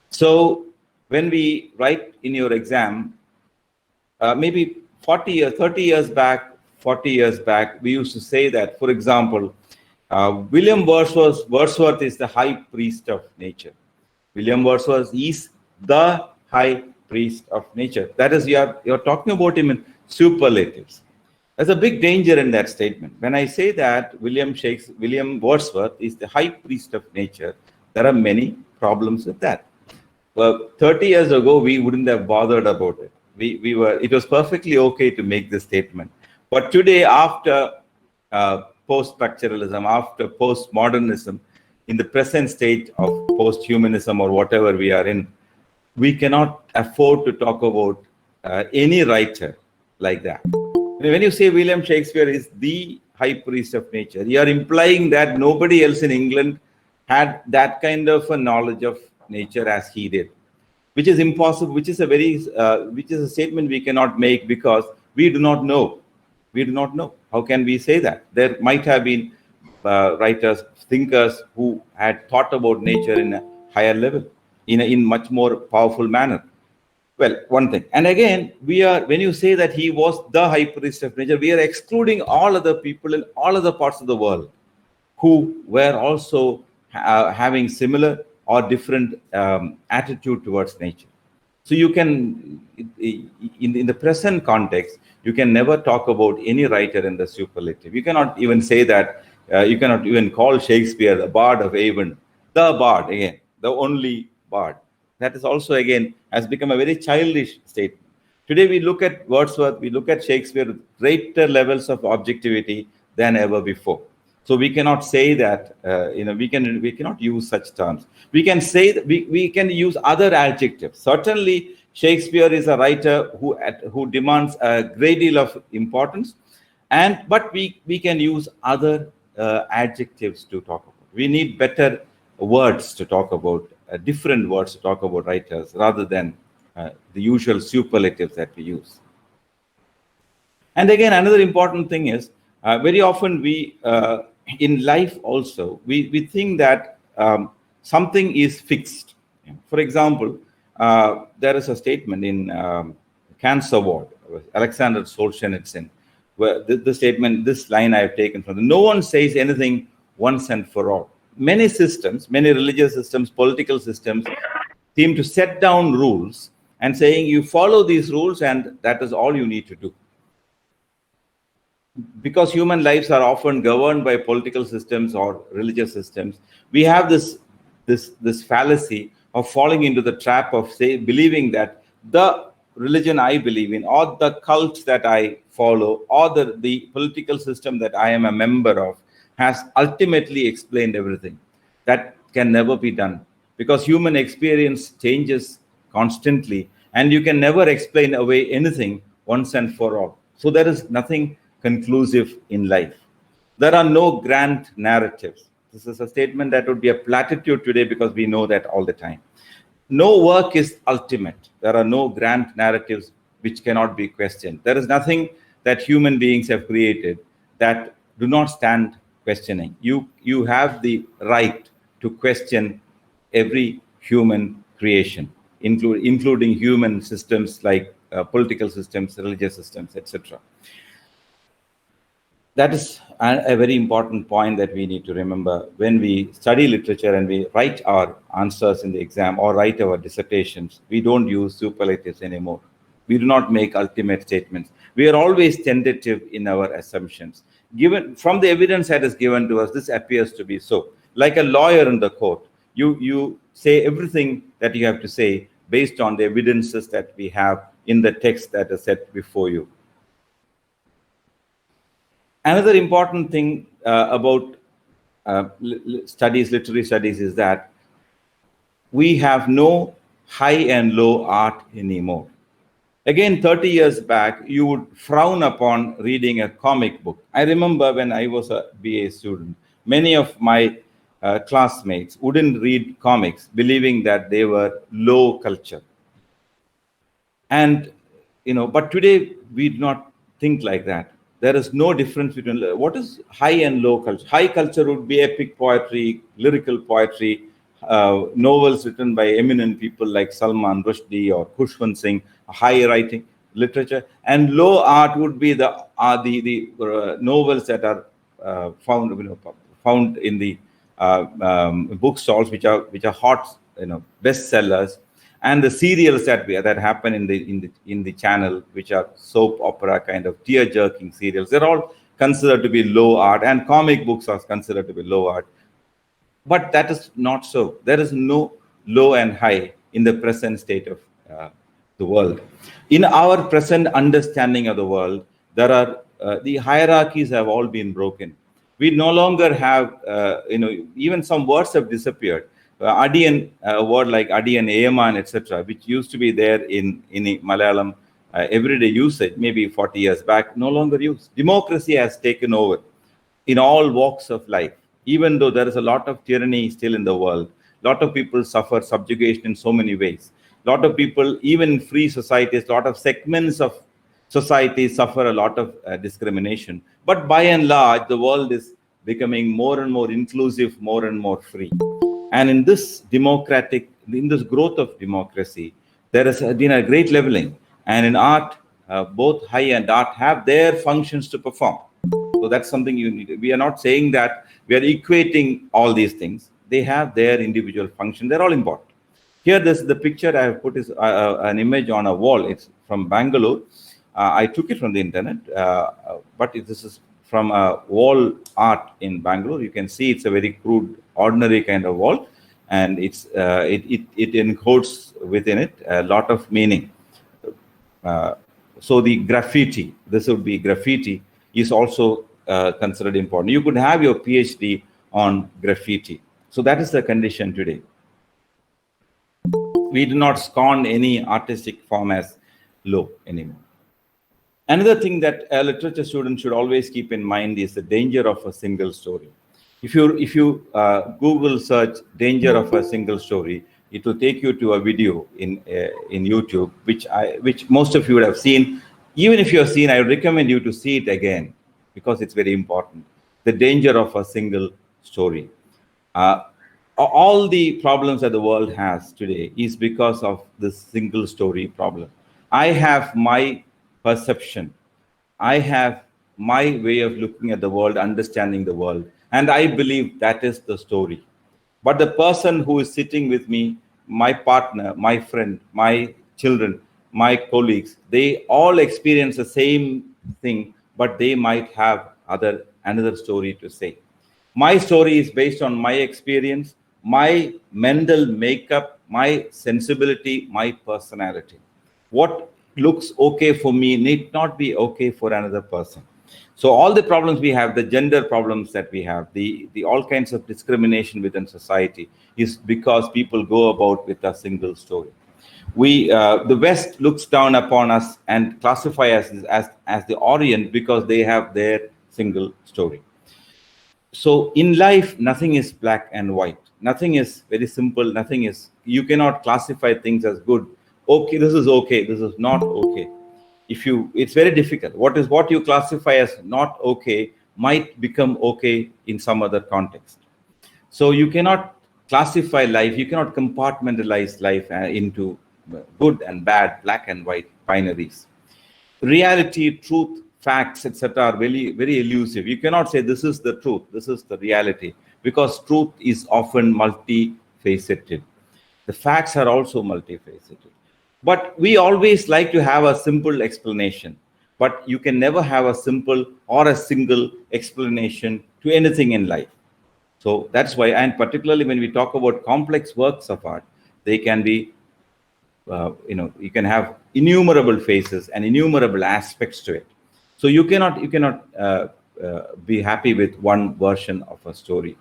So when we write in your exam, maybe 40 years, 30 years back, 40 years back, we used to say that, for example, William Wordsworth is the high priest of nature. William Wordsworth is the high priest of nature. That is, you're talking about him in superlatives. There's a big danger in that statement. When I say that William Wordsworth is the high priest of nature, there are many problems with that. Well, 30 years ago, we wouldn't have bothered about it. It was perfectly okay to make this statement. But today, after post-structuralism, after post-modernism, in the present state of post-humanism or whatever we are in, we cannot afford to talk about any writer like that. When you say William Shakespeare is the high priest of nature, you are implying that nobody else in England had that kind of a knowledge of nature as he did, which is impossible, which is a statement we cannot make because we do not know. We do not know. How can we say that? There might have been writers, thinkers who had thought about nature in a higher level, in much more powerful manner. Well, one thing. And again, when you say that he was the high priest of nature, we are excluding all other people in all other parts of the world who were also having similar or different attitude towards nature. So you can, in the present context, you can never talk about any writer in the superlative. You cannot even say that, you cannot even call Shakespeare the bard of Avon, the bard, again, the only bard. That is also, again, has become a very childish statement. Today, we look at Wordsworth, we look at Shakespeare with greater levels of objectivity than ever before. So we cannot say that, we cannot use such terms. We can say that we can use other adjectives. Certainly, Shakespeare is a writer who demands a great deal of importance, but we can use other adjectives to talk about. We need better words to talk about, different words to talk about writers rather than the usual superlatives that we use. And again, another important thing is, very often in life also, we think that something is fixed. For example, there is a statement in Cancer Ward, Alexander Solzhenitsyn, where the statement, this line I have taken from no one says anything once and for all. Many systems, many religious systems, political systems seem to set down rules and saying you follow these rules and that is all you need to do. Because human lives are often governed by political systems or religious systems, we have this fallacy of falling into the trap of believing that the religion I believe in, or the cult that I follow, or the political system that I am a member of, has ultimately explained everything. That can never be done because human experience changes constantly, and you can never explain away anything once and for all. So there is nothing conclusive in life. There are no grand narratives. This is a statement that would be a platitude today because we know that all the time. No work is ultimate. There are no grand narratives which cannot be questioned. There is nothing that human beings have created that do not stand questioning. You have the right to question every human creation, including human systems like political systems, religious systems, etc. That is a very important point that we need to remember when we study literature and we write our answers in the exam or write our dissertations. We don't use superlatives anymore. We do not make ultimate statements. We are always tentative in our assumptions. Given from the evidence that is given to us, this appears to be so. Like a lawyer in the court, you say everything that you have to say based on the evidences that we have in the text that is set before you. Another important thing about literary studies, is that we have no high and low art anymore. Again, 30 years back, you would frown upon reading a comic book. I remember when I was a BA student, many of my classmates wouldn't read comics, believing that they were low culture. And, but today we do not think like that. There is no difference between what is high and low culture. High culture would be epic poetry, lyrical poetry, novels written by eminent people like Salman Rushdie or Khushwant Singh, high writing literature. And low art would be the novels that are found in the bookstalls, which are hot, bestsellers, and the serials that happen in the channel, which are soap opera kind of tear-jerking serials. They're all considered to be low art, and comic books are considered to be low art. But that is not so. There is no low and high in the present state of the world. In our present understanding of the world, there are the hierarchies have all been broken. We no longer have, even some words have disappeared. Adiyan, a word like Adiyan, Ayaman, etc., which used to be there in Malayalam everyday usage, maybe 40 years back, no longer used. Democracy has taken over in all walks of life. Even though there is a lot of tyranny still in the world, a lot of people suffer subjugation in so many ways. A lot of people, even in free societies, a lot of segments of society suffer a lot of discrimination. But by and large, the world is becoming more and more inclusive, more and more free. And in this growth of democracy, there has been a great leveling. And in art, both high and art have their functions to perform. So that's something you need. We are not saying that we are equating all these things. They have their individual function. They're all important. Here, the picture I have put is an image on a wall. It's from Bangalore. I took it from the internet, but this is from a wall art in Bangalore. You can see it's a very crude, ordinary kind of wall, and it encodes within it a lot of meaning. So the graffiti, this would be graffiti, is also considered important. You could have your PhD on graffiti. So that is the condition today. We do not scorn any artistic form as low anymore. Another thing that a literature student should always keep in mind is the danger of a single story. If you Google search danger of a single story, it will take you to a video in YouTube, which most of you would have seen. Even if you have seen, I would recommend you to see it again, because it's very important. The danger of a single story. All the problems that the world has today is because of this single story problem. I have my perception. I have my way of looking at the world, understanding the world, and I believe that is the story. But the person who is sitting with me, my partner, my friend, my children, my colleagues, they all experience the same thing, but they might have another story to say. My story is based on my experience, my mental makeup, my sensibility, my personality. What looks okay for me need not be okay for another person. So all the problems we have, the gender problems that we have, the all kinds of discrimination within society, is because people go about with a single story. The West looks down upon us and classify us as the Orient because they have their single story. So in life, nothing is black and white. Nothing is very simple. You cannot classify things as good. Okay, this is okay. This is not okay. It's very difficult. What you classify as not okay might become okay in some other context. So you cannot classify life. You cannot compartmentalize life into good and bad, black and white binaries. Reality, truth, facts, etc. are very, very elusive. You cannot say this is the truth, this is the reality, because truth is often multifaceted. The facts are also multifaceted. But we always like to have a simple explanation. But you can never have a simple or a single explanation to anything in life. So that's why, and particularly when we talk about complex works of art, they can be, you can have innumerable phases and innumerable aspects to it. So you cannot be happy with one version of a story.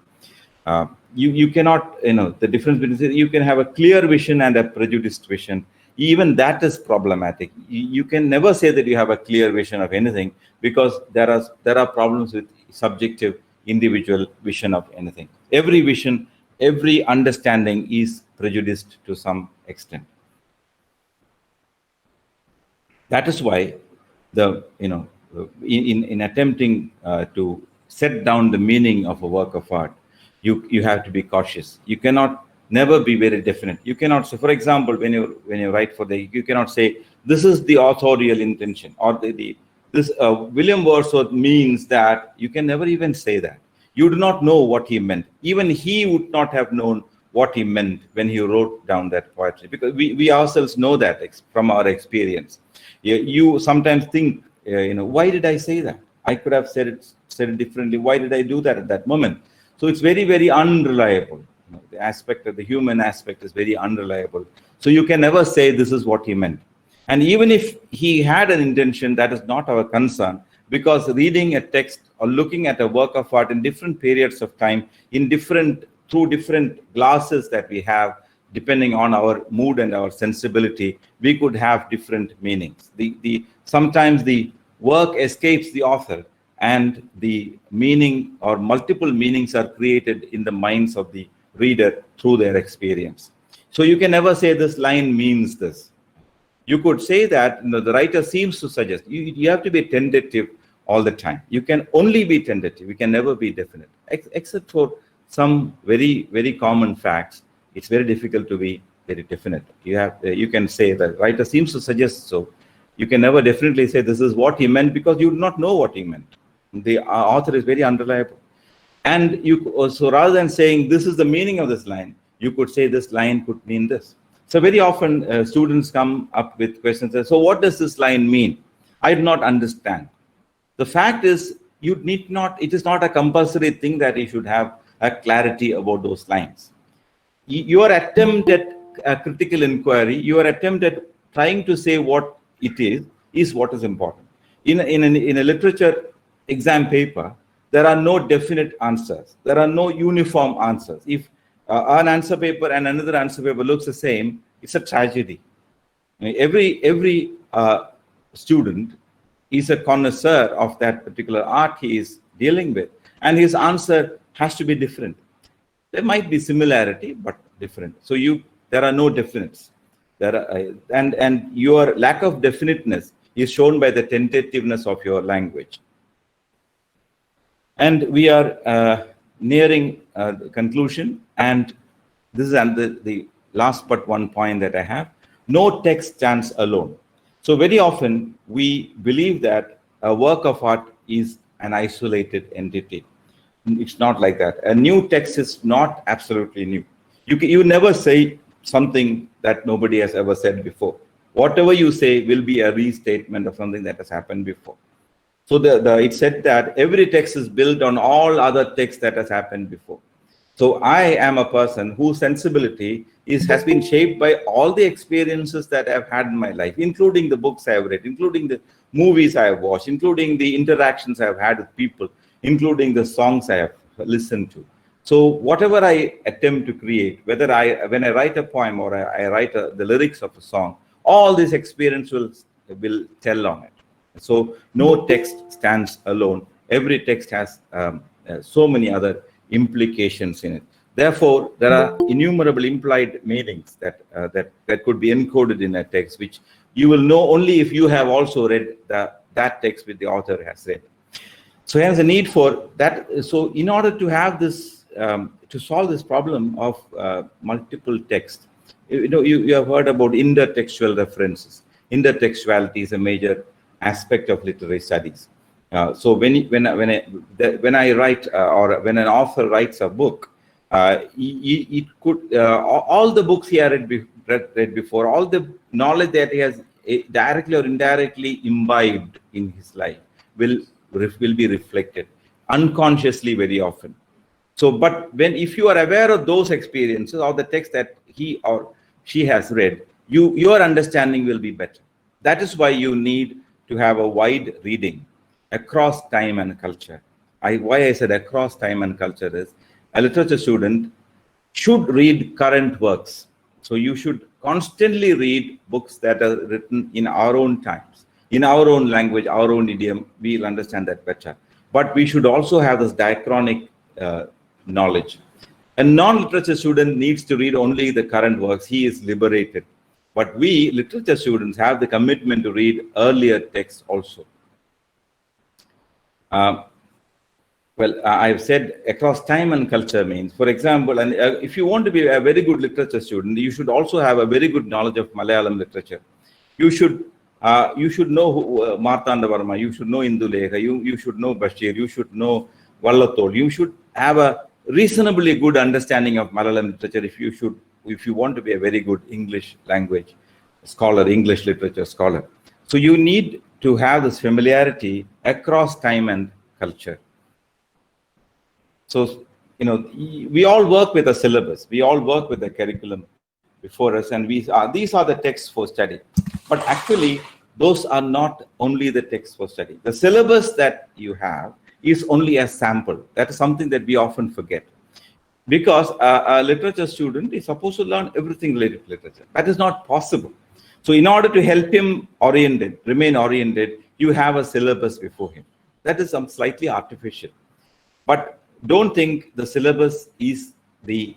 You cannot, the difference between, you can have a clear vision and a prejudiced vision. Even that is problematic. You can never say that you have a clear vision of anything, because there are problems with subjective individual vision of anything. Every vision, every understanding is prejudiced to some extent. That is why in attempting to set down the meaning of a work of art, you have to be cautious. You cannot never be very definite. You cannot say, for example, when you write for you cannot say this is the authorial intention, or this William Wordsworth means that. You can never even say that. You do not know what he meant. Even he would not have known what he meant when he wrote down that poetry, because we ourselves know that from our experience. You sometimes think, why did I say that? I could have said it differently. Why did I do that at that moment? So it's very, very unreliable. The aspect of the human aspect is very unreliable. So you can never say this is what he meant. And even if he had an intention, that is not our concern, because reading a text or looking at a work of art in different periods of time, through different glasses that we have, depending on our mood and our sensibility, we could have different meanings. Sometimes the work escapes the author, and the meaning or multiple meanings are created in the minds of the reader through their experience. So you can never say this line means this. You could say that the writer seems to suggest. You have to be tentative all the time. You can only be tentative. You can never be definite, except for some very, very common facts. It's very difficult to be very definite. You can say the writer seems to suggest so. You can never definitely say this is what he meant, because you do not know what he meant. The author is very unreliable. And so rather than saying this is the meaning of this line, you could say this line could mean this. So very often students come up with questions. So what does this line mean? I do not understand. The fact is, it is not a compulsory thing that you should have a clarity about those lines. Your attempt at a critical inquiry, your attempt at trying to say what it is what is important. In a literature exam paper, there are no definite answers. There are no uniform answers. If an answer paper and another answer paper looks the same, it's a tragedy. Every student is a connoisseur of that particular art he is dealing with, and his answer has to be different. There might be similarity, but different. So there are no definites. And your lack of definiteness is shown by the tentativeness of your language. And we are nearing the conclusion, and this is the last but one point that I have. No text stands alone. So very often we believe that a work of art is an isolated entity. It's not like that. A new text is not absolutely new. You never say something that nobody has ever said before. Whatever you say will be a restatement of something that has happened before. So it said that every text is built on all other texts that has happened before. So I am a person whose sensibility has been shaped by all the experiences that I've had in my life, including the books I've read, including the movies I have watched, including the interactions I've had with people, including the songs I have listened to. So whatever I attempt to create, when I write a poem or I write the lyrics of a song, all this experience will tell on it. So no text stands alone. Every text has so many other implications in it. Therefore, there are innumerable implied meanings that could be encoded in a text, which you will know only if you have also read that text which the author has read. So hence the need for that. So in order to have this, to solve this problem of multiple text, you have heard about intertextual references. Intertextuality is a major aspect of literary studies. So when I write or when an author writes a book, it could all the books he had read before, all the knowledge that he has directly or indirectly imbibed in his life will be reflected unconsciously very often. So, but if you are aware of those experiences or the text that he or she has read, your understanding will be better. That is why you need to have a wide reading across time and culture. Why I said across time and culture is a literature student should read current works. So you should constantly read books that are written in our own times, in our own language, our own idiom. We'll understand that better. but we should also have this diachronic knowledge. A non-literature student needs to read only the current works. He is liberated. But we, literature students, have the commitment to read earlier texts also. I've said across time and culture means, for example, and if you want to be a very good literature student, you should also have a very good knowledge of Malayalam literature. You should know Martanda Varma, you should know Indulekha, you should know Bashir, you should know Vallathol. You should have a reasonably good understanding of Malayalam literature if you want to be a very good English language scholar, English literature scholar. So you need to have this familiarity across time and culture. So, we all work with a syllabus. We all work with a curriculum before us, and these are the texts for study. But actually, those are not only the texts for study. The syllabus that you have is only a sample. That is something that we often forget. Because a literature student is supposed to learn everything related to literature. That is not possible. So in order to help him remain oriented, you have a syllabus before him. That is slightly artificial. But don't think the syllabus is the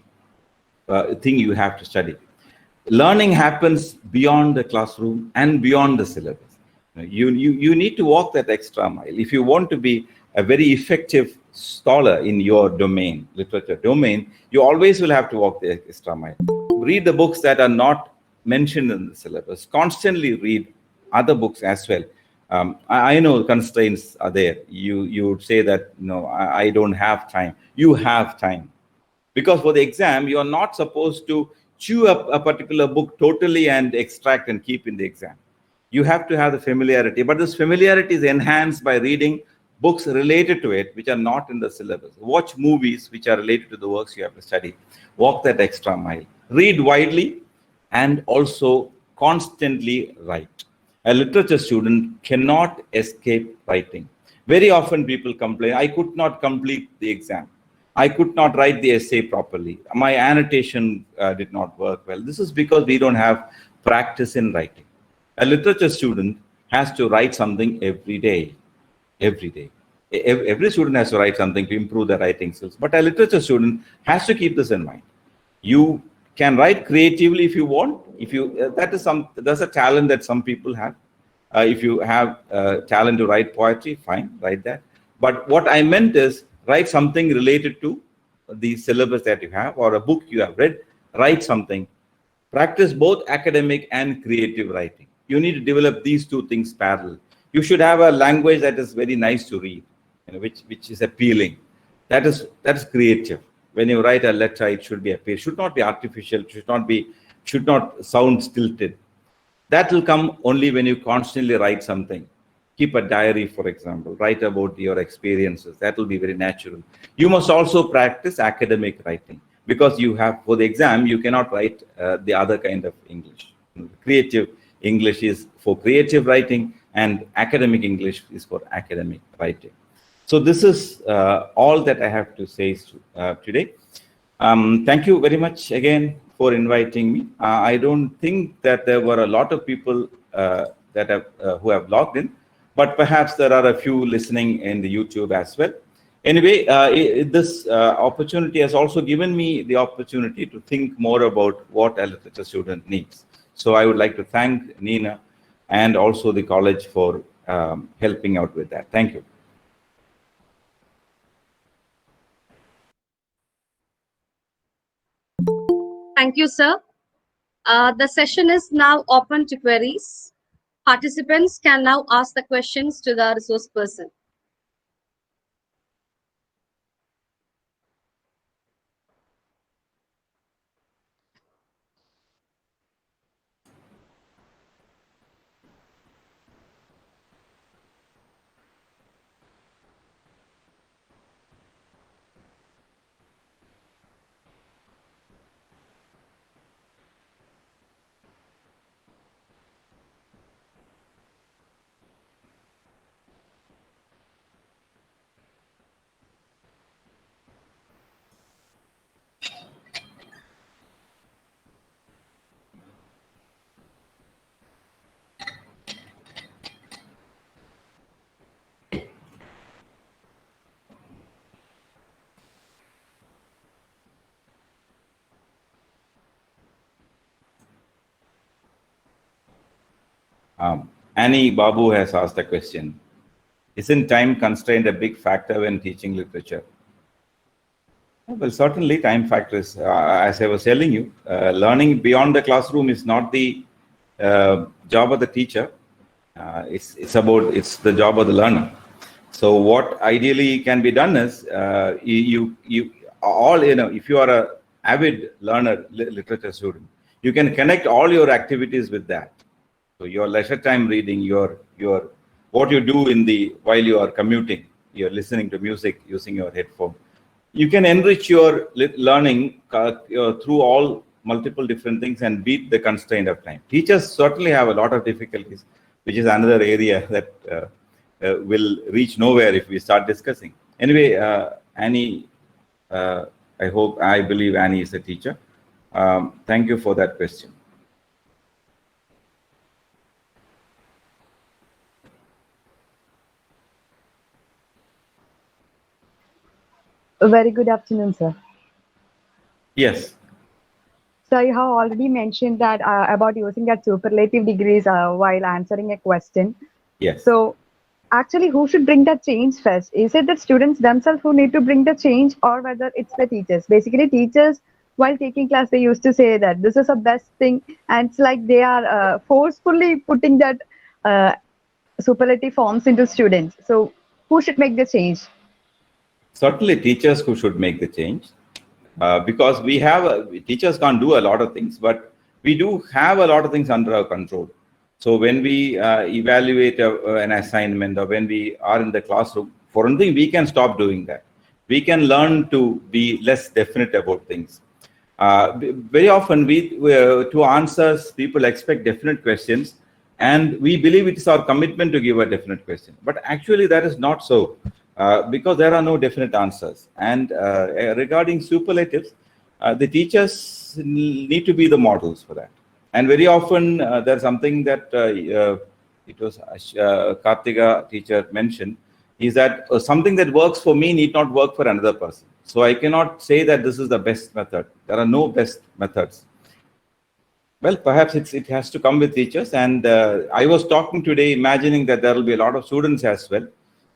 thing you have to study. Learning happens beyond the classroom and beyond the syllabus. You need to walk that extra mile. If you want to be a very effective scholar in your domain, literature domain, you always will have to walk the extra mile. Read the books that are not mentioned in the syllabus. Constantly read other books as well. I know constraints are there. You would say that, no, I don't have time. You have time. Because for the exam, you are not supposed to chew up a particular book totally and extract and keep in the exam. You have to have the familiarity. But this familiarity is enhanced by reading books related to it, which are not in the syllabus. Watch movies which are related to the works you have to study. Walk that extra mile. Read widely and also constantly write. A literature student cannot escape writing. Very often people complain, I could not complete the exam. I could not write the essay properly. My annotation did not work well. This is because we don't have practice in writing. A literature student has to write something every day. Every day. Every student has to write something to improve their writing skills. But a literature student has to keep this in mind. You can write creatively if you want. If you that's a talent that some people have. If you have talent to write poetry, fine, write that. But what I meant is write something related to the syllabus that you have or a book you have read. Write something. Practice both academic and creative writing. You need to develop these two things parallel. You should have a language that is very nice to read, which is appealing. That is creative. When you write a letter, it should be appealing. It should not be artificial. Should not sound stilted. That will come only when you constantly write something. Keep a diary, for example. Write about your experiences. That will be very natural. You must also practice academic writing because for the exam, you cannot write the other kind of English. Creative English is for creative writing and academic English is for academic writing. So this is all that I have to say today. Thank you very much again for inviting me. I don't think that there were a lot of people who have logged in, but perhaps there are a few listening in the YouTube as well. Anyway, this opportunity has also given me the opportunity to think more about what a literature student needs. So I would like to thank Nina and also the college for helping out with that. Thank you. Thank you, sir. The session is now open to queries. Participants can now ask the questions to the resource person. Annie Babu has asked a question. Isn't time constraint a big factor when teaching literature? Well, certainly time factors. As I was telling you, learning beyond the classroom is not the job of the teacher. It's the job of the learner. So what ideally can be done is if you are a avid learner, literature student, you can connect all your activities with that. So your leisure time reading, your what you do while you are commuting, you're listening to music using your headphone. You can enrich your learning through all multiple different things and beat the constraint of time. Teachers certainly have a lot of difficulties, which is another area that will reach nowhere if we start discussing. Anyway, Annie, I believe Annie is a teacher. Thank you for that question. A very good afternoon, sir. Yes. So you have already mentioned that about using that superlative degrees while answering a question. Yes. So actually, who should bring that change first? Is it the students themselves who need to bring the change, or whether it's the teachers? Basically, teachers, while taking class, they used to say that this is the best thing, and it's like they are forcefully putting that superlative forms into students. So who should make the change? Certainly teachers who should make the change, because teachers can't do a lot of things, but we do have a lot of things under our control. So when we evaluate an assignment, or when we are in the classroom, for one thing, we can stop doing that. We can learn to be less definite about things. Very often, to answers, people expect definite questions, and we believe it is our commitment to give a definite question. But actually, that is not so. Because there are no definite answers. And regarding superlatives, the teachers need to be the models for that. And very often there's something that it was Kartika teacher mentioned, is that something that works for me need not work for another person. So I cannot say that this is the best method. There are no best methods. Well, perhaps it has to come with teachers. And I was talking today, imagining that there will be a lot of students as well.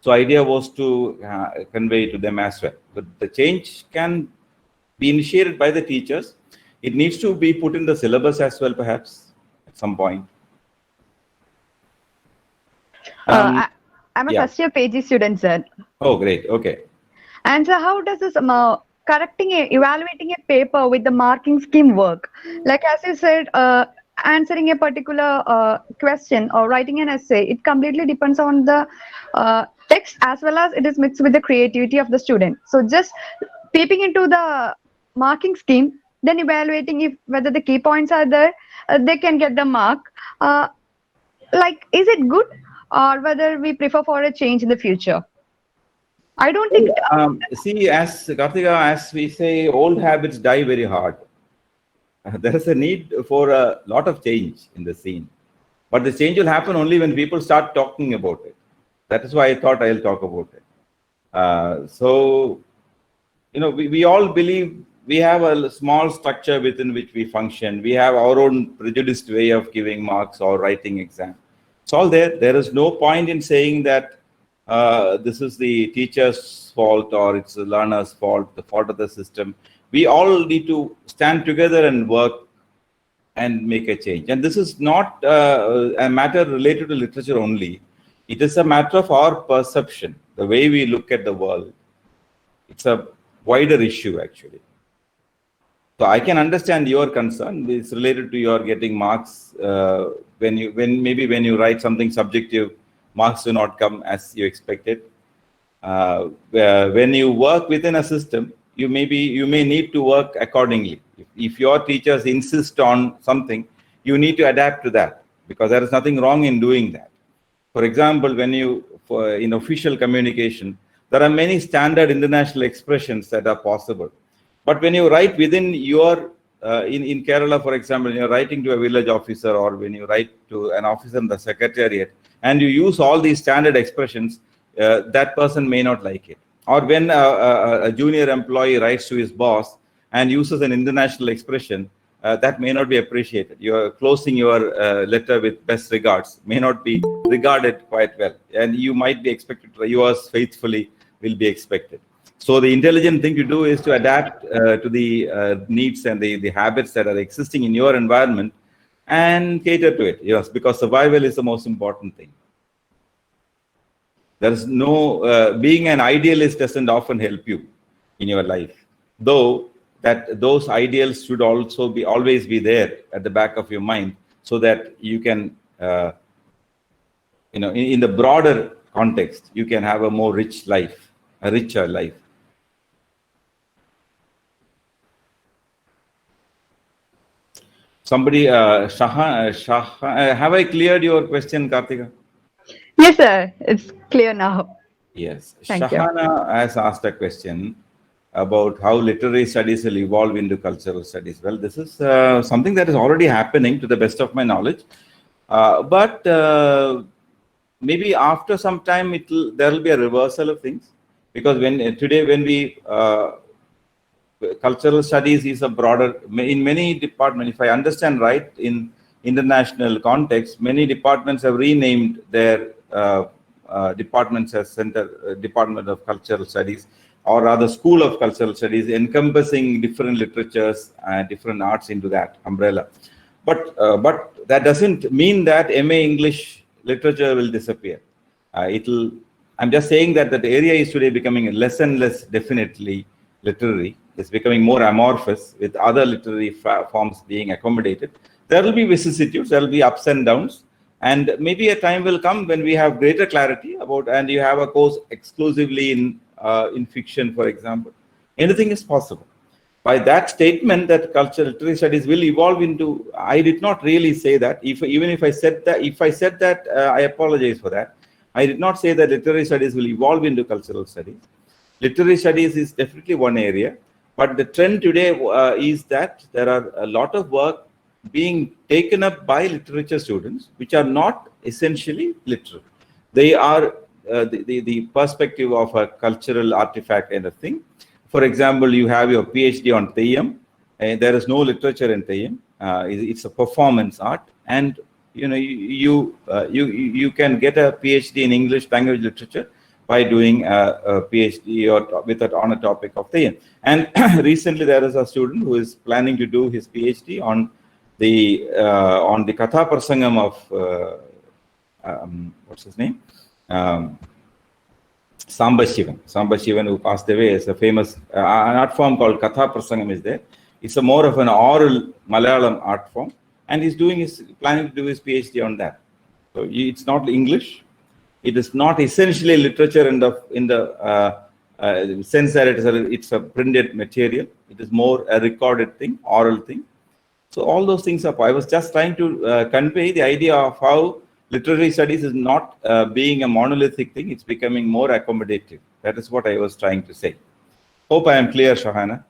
So idea was to convey to them as well. But the change can be initiated by the teachers. It needs to be put in the syllabus as well, perhaps, at some point. I'm a first year PG student, sir. Oh, great. Okay. And so how does this evaluating a paper with the marking scheme work? Like as you said, answering a particular question or writing an essay, it completely depends on the text, as well as it is mixed with the creativity of the student. So just peeping into the marking scheme, then evaluating whether the key points are there, they can get the mark. Like, is it good, or whether we prefer for a change in the future? I don't think. See, as Kartika, as we say, old habits die very hard. There is a need for a lot of change in the scene. But the change will happen only when people start talking about it. That is why I thought I'll talk about it. So, we all believe we have a small structure within which we function. We have our own prejudiced way of giving marks or writing exam. It's all there. There is no point in saying that this is the teacher's fault or it's the learner's fault, the fault of the system. We all need to stand together and work and make a change. And this is not a matter related to literature only. It is a matter of our perception, the way we look at the world. It's a wider issue, actually. So I can understand your concern. It's related to your getting marks when you write something subjective, marks do not come as you expected. When you work within a system, you may need to work accordingly. If your teachers insist on something, you need to adapt to that, because there is nothing wrong in doing that. For example, in official communication, there are many standard international expressions that are possible. But when you write within your, in Kerala, for example, when you're writing to a village officer, or when you write to an officer in the secretariat, and you use all these standard expressions, that person may not like it. Or when a junior employee writes to his boss and uses an international expression, that may not be appreciated. You are closing your letter with best regards may not be regarded quite well, and you might be expected to, yours faithfully will be expected. So the intelligent thing to do is to adapt to the needs and the habits that are existing in your environment and cater to it. Yes, because survival is the most important thing. There is no, being an idealist doesn't often help you in your life, though that those ideals should also be always be there at the back of your mind, so that you can, in the broader context, you can have a more rich life, a richer life. Somebody, have I cleared your question, Kartika? Yes, sir. It's clear now. Yes. Thank you. Shahana has asked a question about how literary studies will evolve into cultural studies. Well, this is something that is already happening to the best of my knowledge. But maybe after some time, there will be a reversal of things. Because today when we cultural studies is a broader, in many departments, if I understand right, in international context, many departments have renamed their departments as Department of Cultural Studies, or rather School of Cultural Studies, encompassing different literatures and different arts into that umbrella. But that doesn't mean that MA English literature will disappear. I'm just saying that the area is today becoming less and less definitely literary. It's becoming more amorphous, with other literary forms being accommodated. There will be vicissitudes, there will be ups and downs, and maybe a time will come when we have greater clarity about, and you have a course exclusively in fiction, for example. Anything is possible. By that statement that cultural literary studies will evolve into, I did not really say that. Even if I said that, I apologize for that. I did not say that literary studies will evolve into cultural studies. Literary studies is definitely one area, but the trend today is that there are a lot of work being taken up by literature students, which are not essentially literal. They are the perspective of a cultural artifact kind of thing. For example, you have your PhD on Theyyam, and there is no literature in Theyyam. It's a performance art, and you can get a PhD in English language literature by doing a PhD on a topic of Theyyam. And recently, there is a student who is planning to do his PhD on the Katha Prasangam of what's his name? Samba Shivan, who passed away, is a famous an art form called Katha Prasangam is there. It's more of an oral Malayalam art form, and he's planning to do his PhD on that. So it's not English. It is not essentially literature in the sense that it's a printed material. It is more a recorded thing, oral thing. So all those things are. I was just trying to convey the idea of how literary studies is not being a monolithic thing. It's becoming more accommodative. That is what I was trying to say. Hope I am clear, Shahana.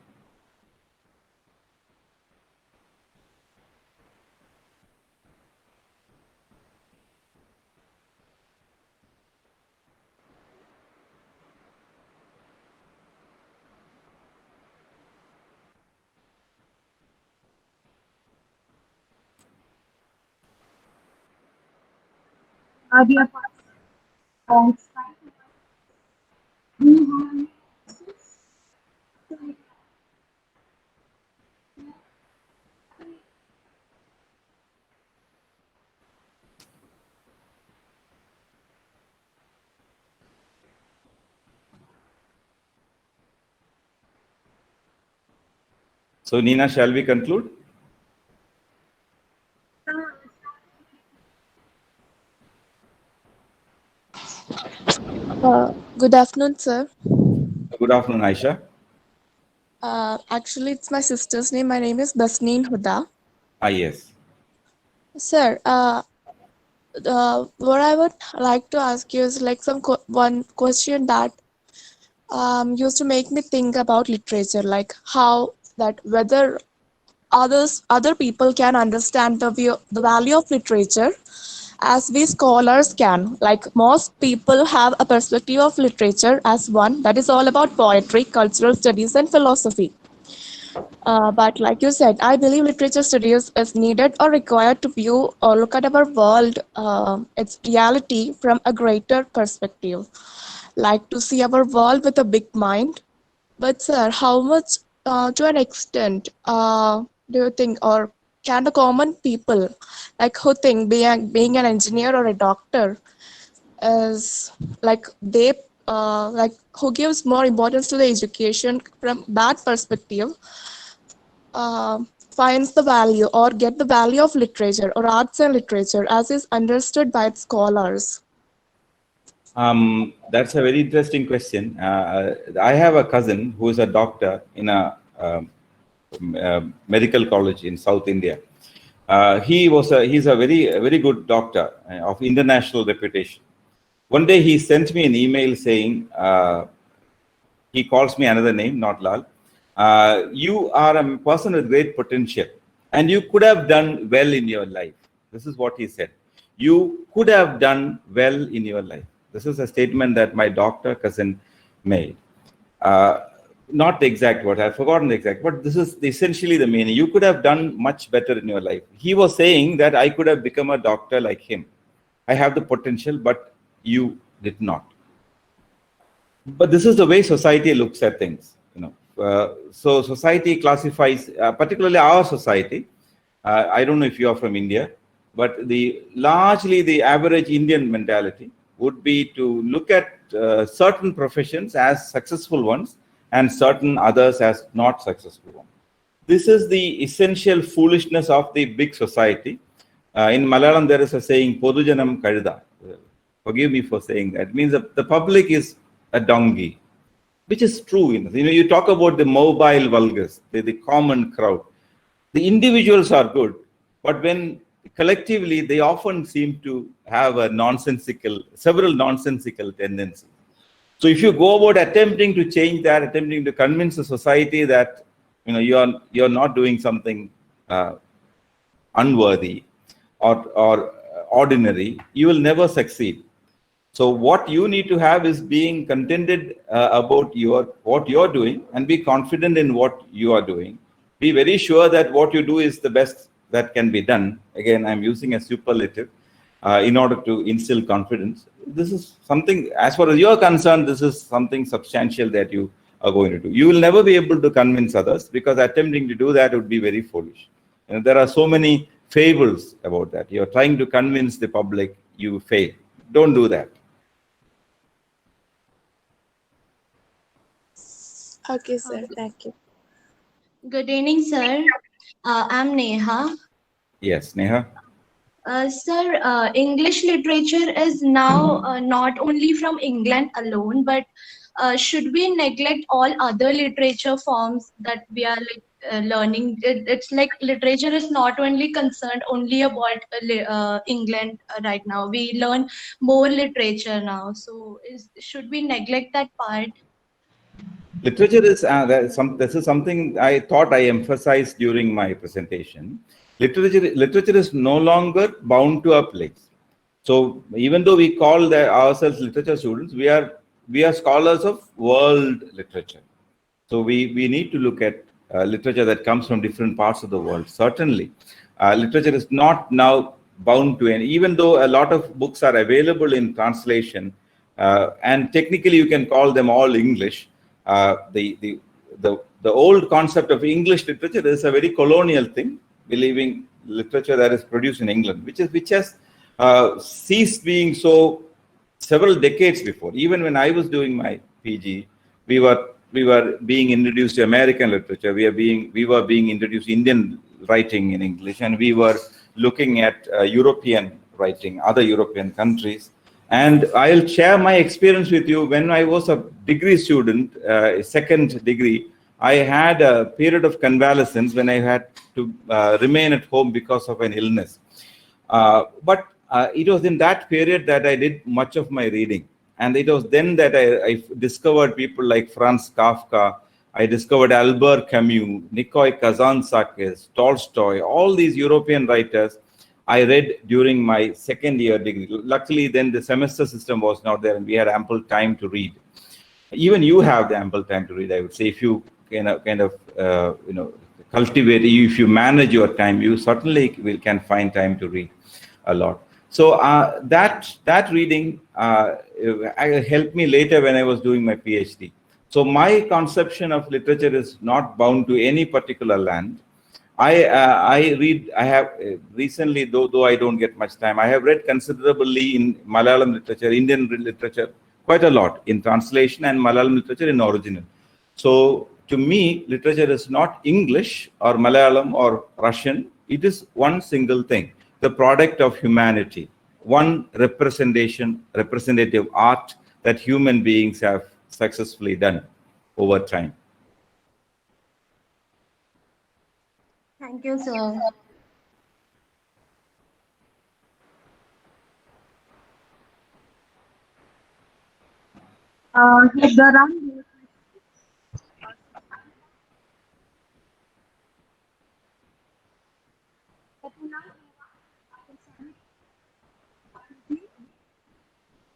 So, Nina, shall we conclude? Good afternoon, sir. Good afternoon, Aisha. Actually, it's my sister's name. My name is Basneen Huda. Yes. Sir, what I would like to ask you is like one question that used to make me think about literature, like how that whether other people can understand the value of literature as we scholars can. Like most people have a perspective of literature as one that is all about poetry, cultural studies, and philosophy. But like you said, I believe literature studies is needed or required to view or look at our world, its reality from a greater perspective, like to see our world with a big mind. But sir, how much, to an extent, do you think, or can the common people, like who think being an engineer or a doctor is like they like who gives more importance to the education from that perspective, finds the value or get the value of literature or arts and literature as is understood by its scholars? That's a very interesting question. I have a cousin who is a doctor in a medical college in South India. He's a very good doctor of international reputation. One day he sent me an email saying, he calls me another name, not Lal. You are a person with great potential and you could have done well in your life. This is what he said. You could have done well in your life. This is a statement that my doctor cousin made. Not the exact word, I've forgotten the exact, but this is essentially the meaning. You could have done much better in your life. He was saying that I could have become a doctor like him. I have the potential, but you did not. But this is the way society looks at things, you know. So society classifies, particularly our society. I don't know if you are from India, but largely the average Indian mentality would be to look at certain professions as successful ones and certain others as not successful ones. This is the essential foolishness of the big society. In Malayalam, there is a saying, Podujanam Kalida. Forgive me for saying that. It means that the public is a donkey, which is true. You know, you talk about the mobile vulgus, the common crowd. The individuals are good, but when collectively, they often seem to have several nonsensical tendencies. So if you go about attempting to change that, attempting to convince the society that you're not doing something unworthy or ordinary, you will never succeed. So what you need to have is being contented about what you're doing and be confident in what you are doing. Be very sure that what you do is the best that can be done. Again, I'm using a superlative in order to instill confidence. This is something, as far as you're concerned, this is something substantial that you are going to do. You will never be able to convince others because attempting to do that would be very foolish. And there are so many fables about that. You're trying to convince the public, you fail. Don't do that. Okay, sir. Thank you. Good evening, sir. I'm Neha. Yes, Neha. Sir, English literature is now not only from England alone, but should we neglect all other literature forms that we are learning? It's like literature is not only concerned only about England right now. We learn more literature now. So should we neglect that part? Literature is this is something I thought I emphasized during my presentation. Literature is no longer bound to a place. So even though we call ourselves literature students, we are scholars of world literature. So we need to look at literature that comes from different parts of the world. Certainly, literature is not now bound to any. Even though a lot of books are available in translation, and technically you can call them all English. The old concept of English literature is a very colonial thing, believing literature that is produced in England, which has ceased being so several decades before. Even when I was doing my PG, we were being introduced to American literature. We were being introduced to Indian writing in English, and we were looking at European writing, other European countries. And I'll share my experience with you. When I was a degree student, second degree, I had a period of convalescence when I had to remain at home because of an illness. But it was in that period that I did much of my reading. And it was then that I discovered people like Franz Kafka. I discovered Albert Camus, Nikoi Kazantzakis, Tolstoy, all these European writers I read during my second year degree. Luckily, then the semester system was not there and we had ample time to read. Even you have the ample time to read, I would say, if you cultivate, if you manage your time, you certainly can find time to read a lot. So that reading helped me later when I was doing my PhD. So my conception of literature is not bound to any particular land. I have recently, though I don't get much time, I have read considerably in Malayalam literature, Indian literature, quite a lot in translation, and Malayalam literature in original. So to me, literature is not English or Malayalam or Russian. It is one single thing, the product of humanity, one representative art that human beings have successfully done over time. Thank you, sir. There are more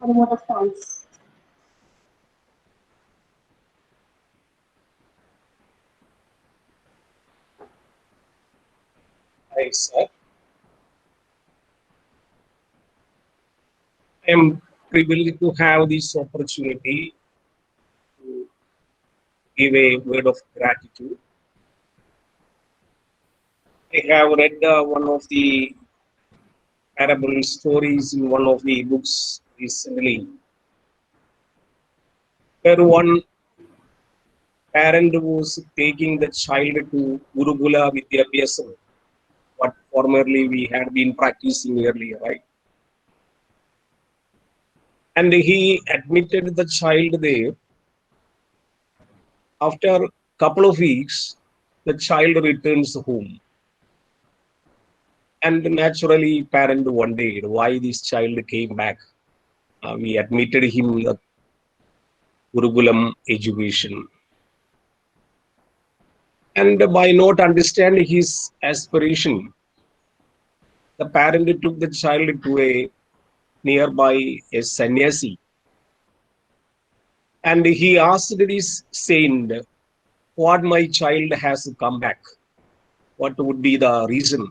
or more response. Hi, sir. I am privileged to have this opportunity to give a word of gratitude. I have read one of the parable stories in one of the books recently, where one parent was taking the child to Gurukula Vidyabhyasam, what formerly we had been practicing earlier, right? And he admitted the child there. After a couple of weeks, the child returns home. And naturally, parent wondered why this child came back. We admitted him the Gurukulam education. And by not understanding his aspiration, the parent took the child to a nearby a sannyasi. And he asked this saint, what my child has come back? What would be the reason?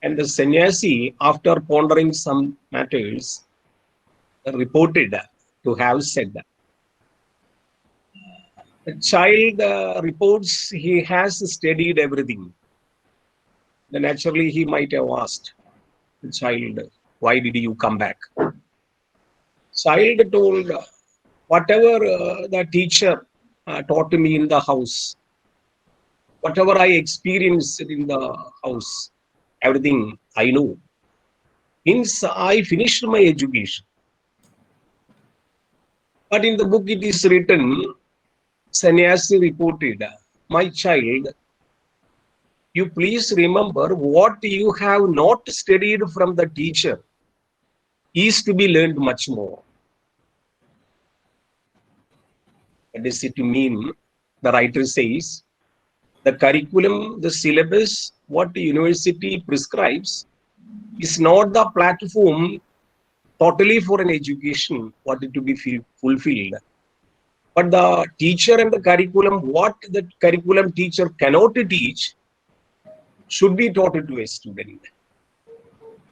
And the sannyasi, after pondering some matters, reported to have said that the child reports he has studied everything. Then naturally he might have asked the child, why did you come back? Child told, whatever the teacher taught me in the house, whatever I experienced in the house, everything I know. Means I finished my education. But in the book it is written, sannyasi reported, my child, you please remember what you have not studied from the teacher is to be learned much more. What does it mean? The writer says, the curriculum, the syllabus, what the university prescribes is not the platform totally for an education, what it to be fulfilled. But the teacher and the curriculum, what the curriculum teacher cannot teach, should be taught to a student.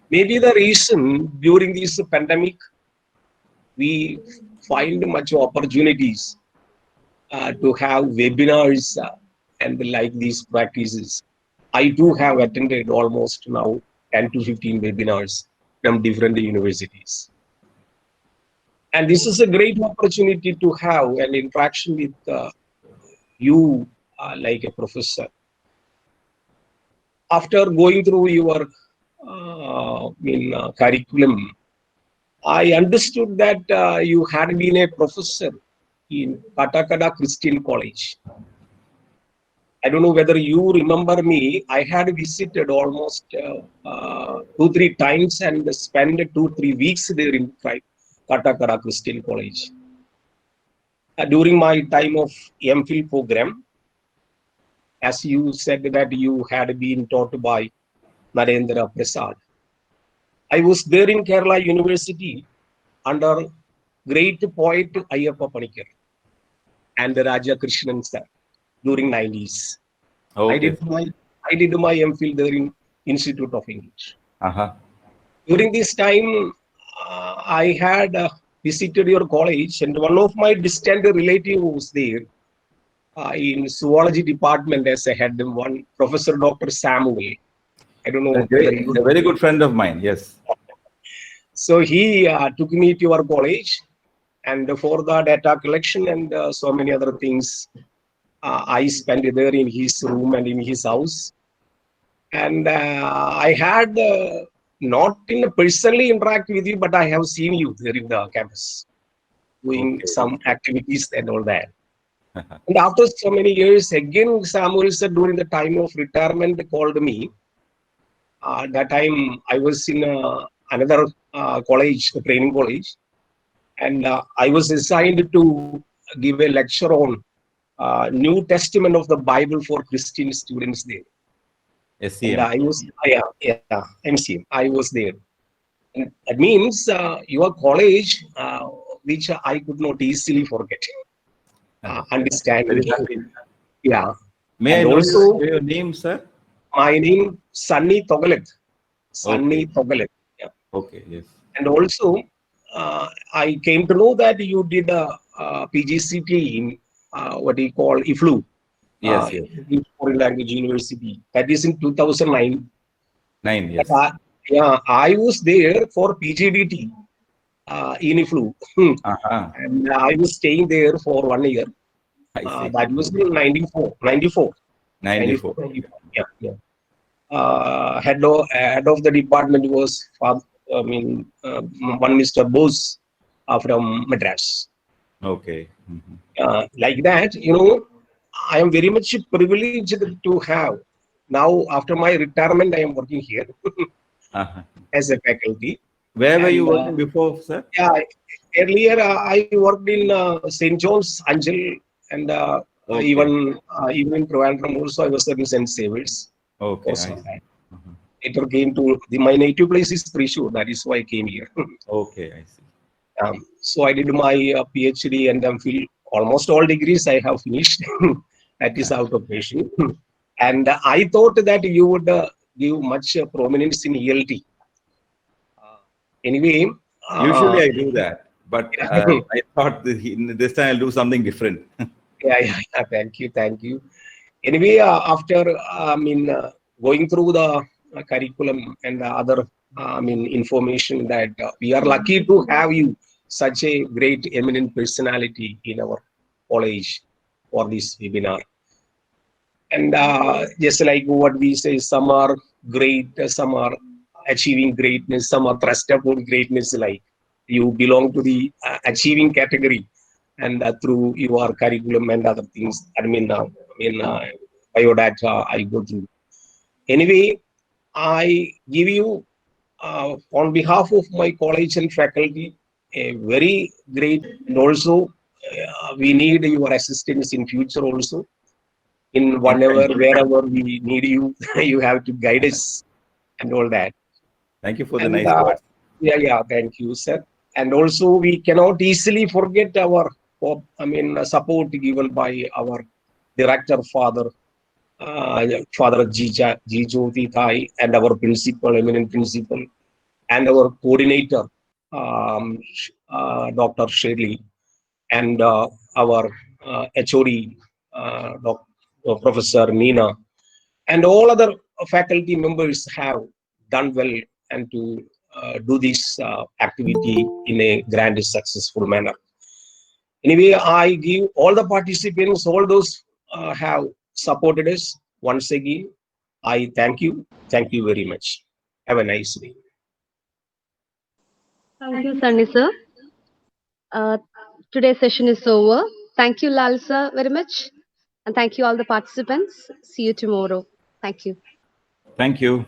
Maybe the reason during this pandemic, we find much opportunities to have webinars and like these practices. I too have attended almost now 10 to 15 webinars from different universities. And this is a great opportunity to have an interaction with you like a professor. After going through your curriculum, I understood that you had been a professor in Katakada Christian College. I don't know whether you remember me. I had visited almost 2-3 times and spent 2-3 weeks there in Katakada Christian College. During my time of MPhil program, as you said that you had been taught by Narendra Prasad, I was there in Kerala University under great poet Ayyappa Panikar. and Raja Krishnan sir during 90s. Okay. I did my MPhil there in Institute of English. Uh-huh. During this time, I had visited your college, and one of my distant relative was there in zoology department as a head, one Professor Dr. Samuel. I don't know whether you. A very good friend of mine. Yes. So he took me to your college, and for the data collection and so many other things, I spent there in his room and in his house. And I had not personally interact with you, but I have seen you there in the campus doing some activities and all that. And after so many years, again, Samuel said during the time of retirement, called me. That time I was in another college, a training college, and I was assigned to give a lecture on New Testament of the Bible for Christian students there. SCM. And I was, MCM. I was there. And that means your college, which I could not easily forget. Understand. Very happy. Yeah. May And I know also, your name, sir? my name, Sunny Togalet. Sunny Togalet. Yeah. Okay, yes. And also, I came to know that you did a PGCT in what do you call IFLU. Yes, yes. Foreign Language University. That is in 2009. 9, yes. I was there for PGDT in IFLU. And I was staying there for 1 year. That was in 94. Yeah. Head of the department was one Mr. Bose from Madras. Okay. Like that, I am very much privileged to have. Now, after my retirement, I am working here as a faculty. Where were you working before, sir? Yeah, earlier I worked in St. John's, Angel, and even in Trivandrum also I was in St. Saviour's. Okay. Later came to my native place is Thrissur. That is why I came here. Okay, I see. So I did my PhD and MPhil. Almost all degrees I have finished. That is out of patient. And I thought that you would give much prominence in ELT. Anyway. Usually I do that, but I thought this time I'll do something different. Yeah. Thank you. Anyway, after going through the curriculum and the other information that we are lucky to have you, such a great eminent personality in our college for this webinar. And just like what we say, some are great, some are achieving greatness, some are thrust upon greatness. Like you belong to the achieving category, and through your curriculum and other things. Biodata I go through. Anyway, I give you on behalf of my college and faculty a very great, and also we need your assistance in future also. In wherever we need you, you have to guide us and all that. Thank you for the nice words. Yeah, thank you, sir. And also we cannot easily forget our support given by our director, Father Jijoti Thai, and our principal, eminent principal, and our coordinator, Dr. Shirley, and our HOD, Professor Meena, and all other faculty members have done well and to do this activity in a grand, successful manner. Anyway, I give all the participants, all those have supported us. Once again, I thank you. Thank you very much. Have a nice day. Thank you, Sunny sir. Today's session is over. Thank you, Lal sir, very much. And thank you all the participants. See you tomorrow. Thank you. Thank you.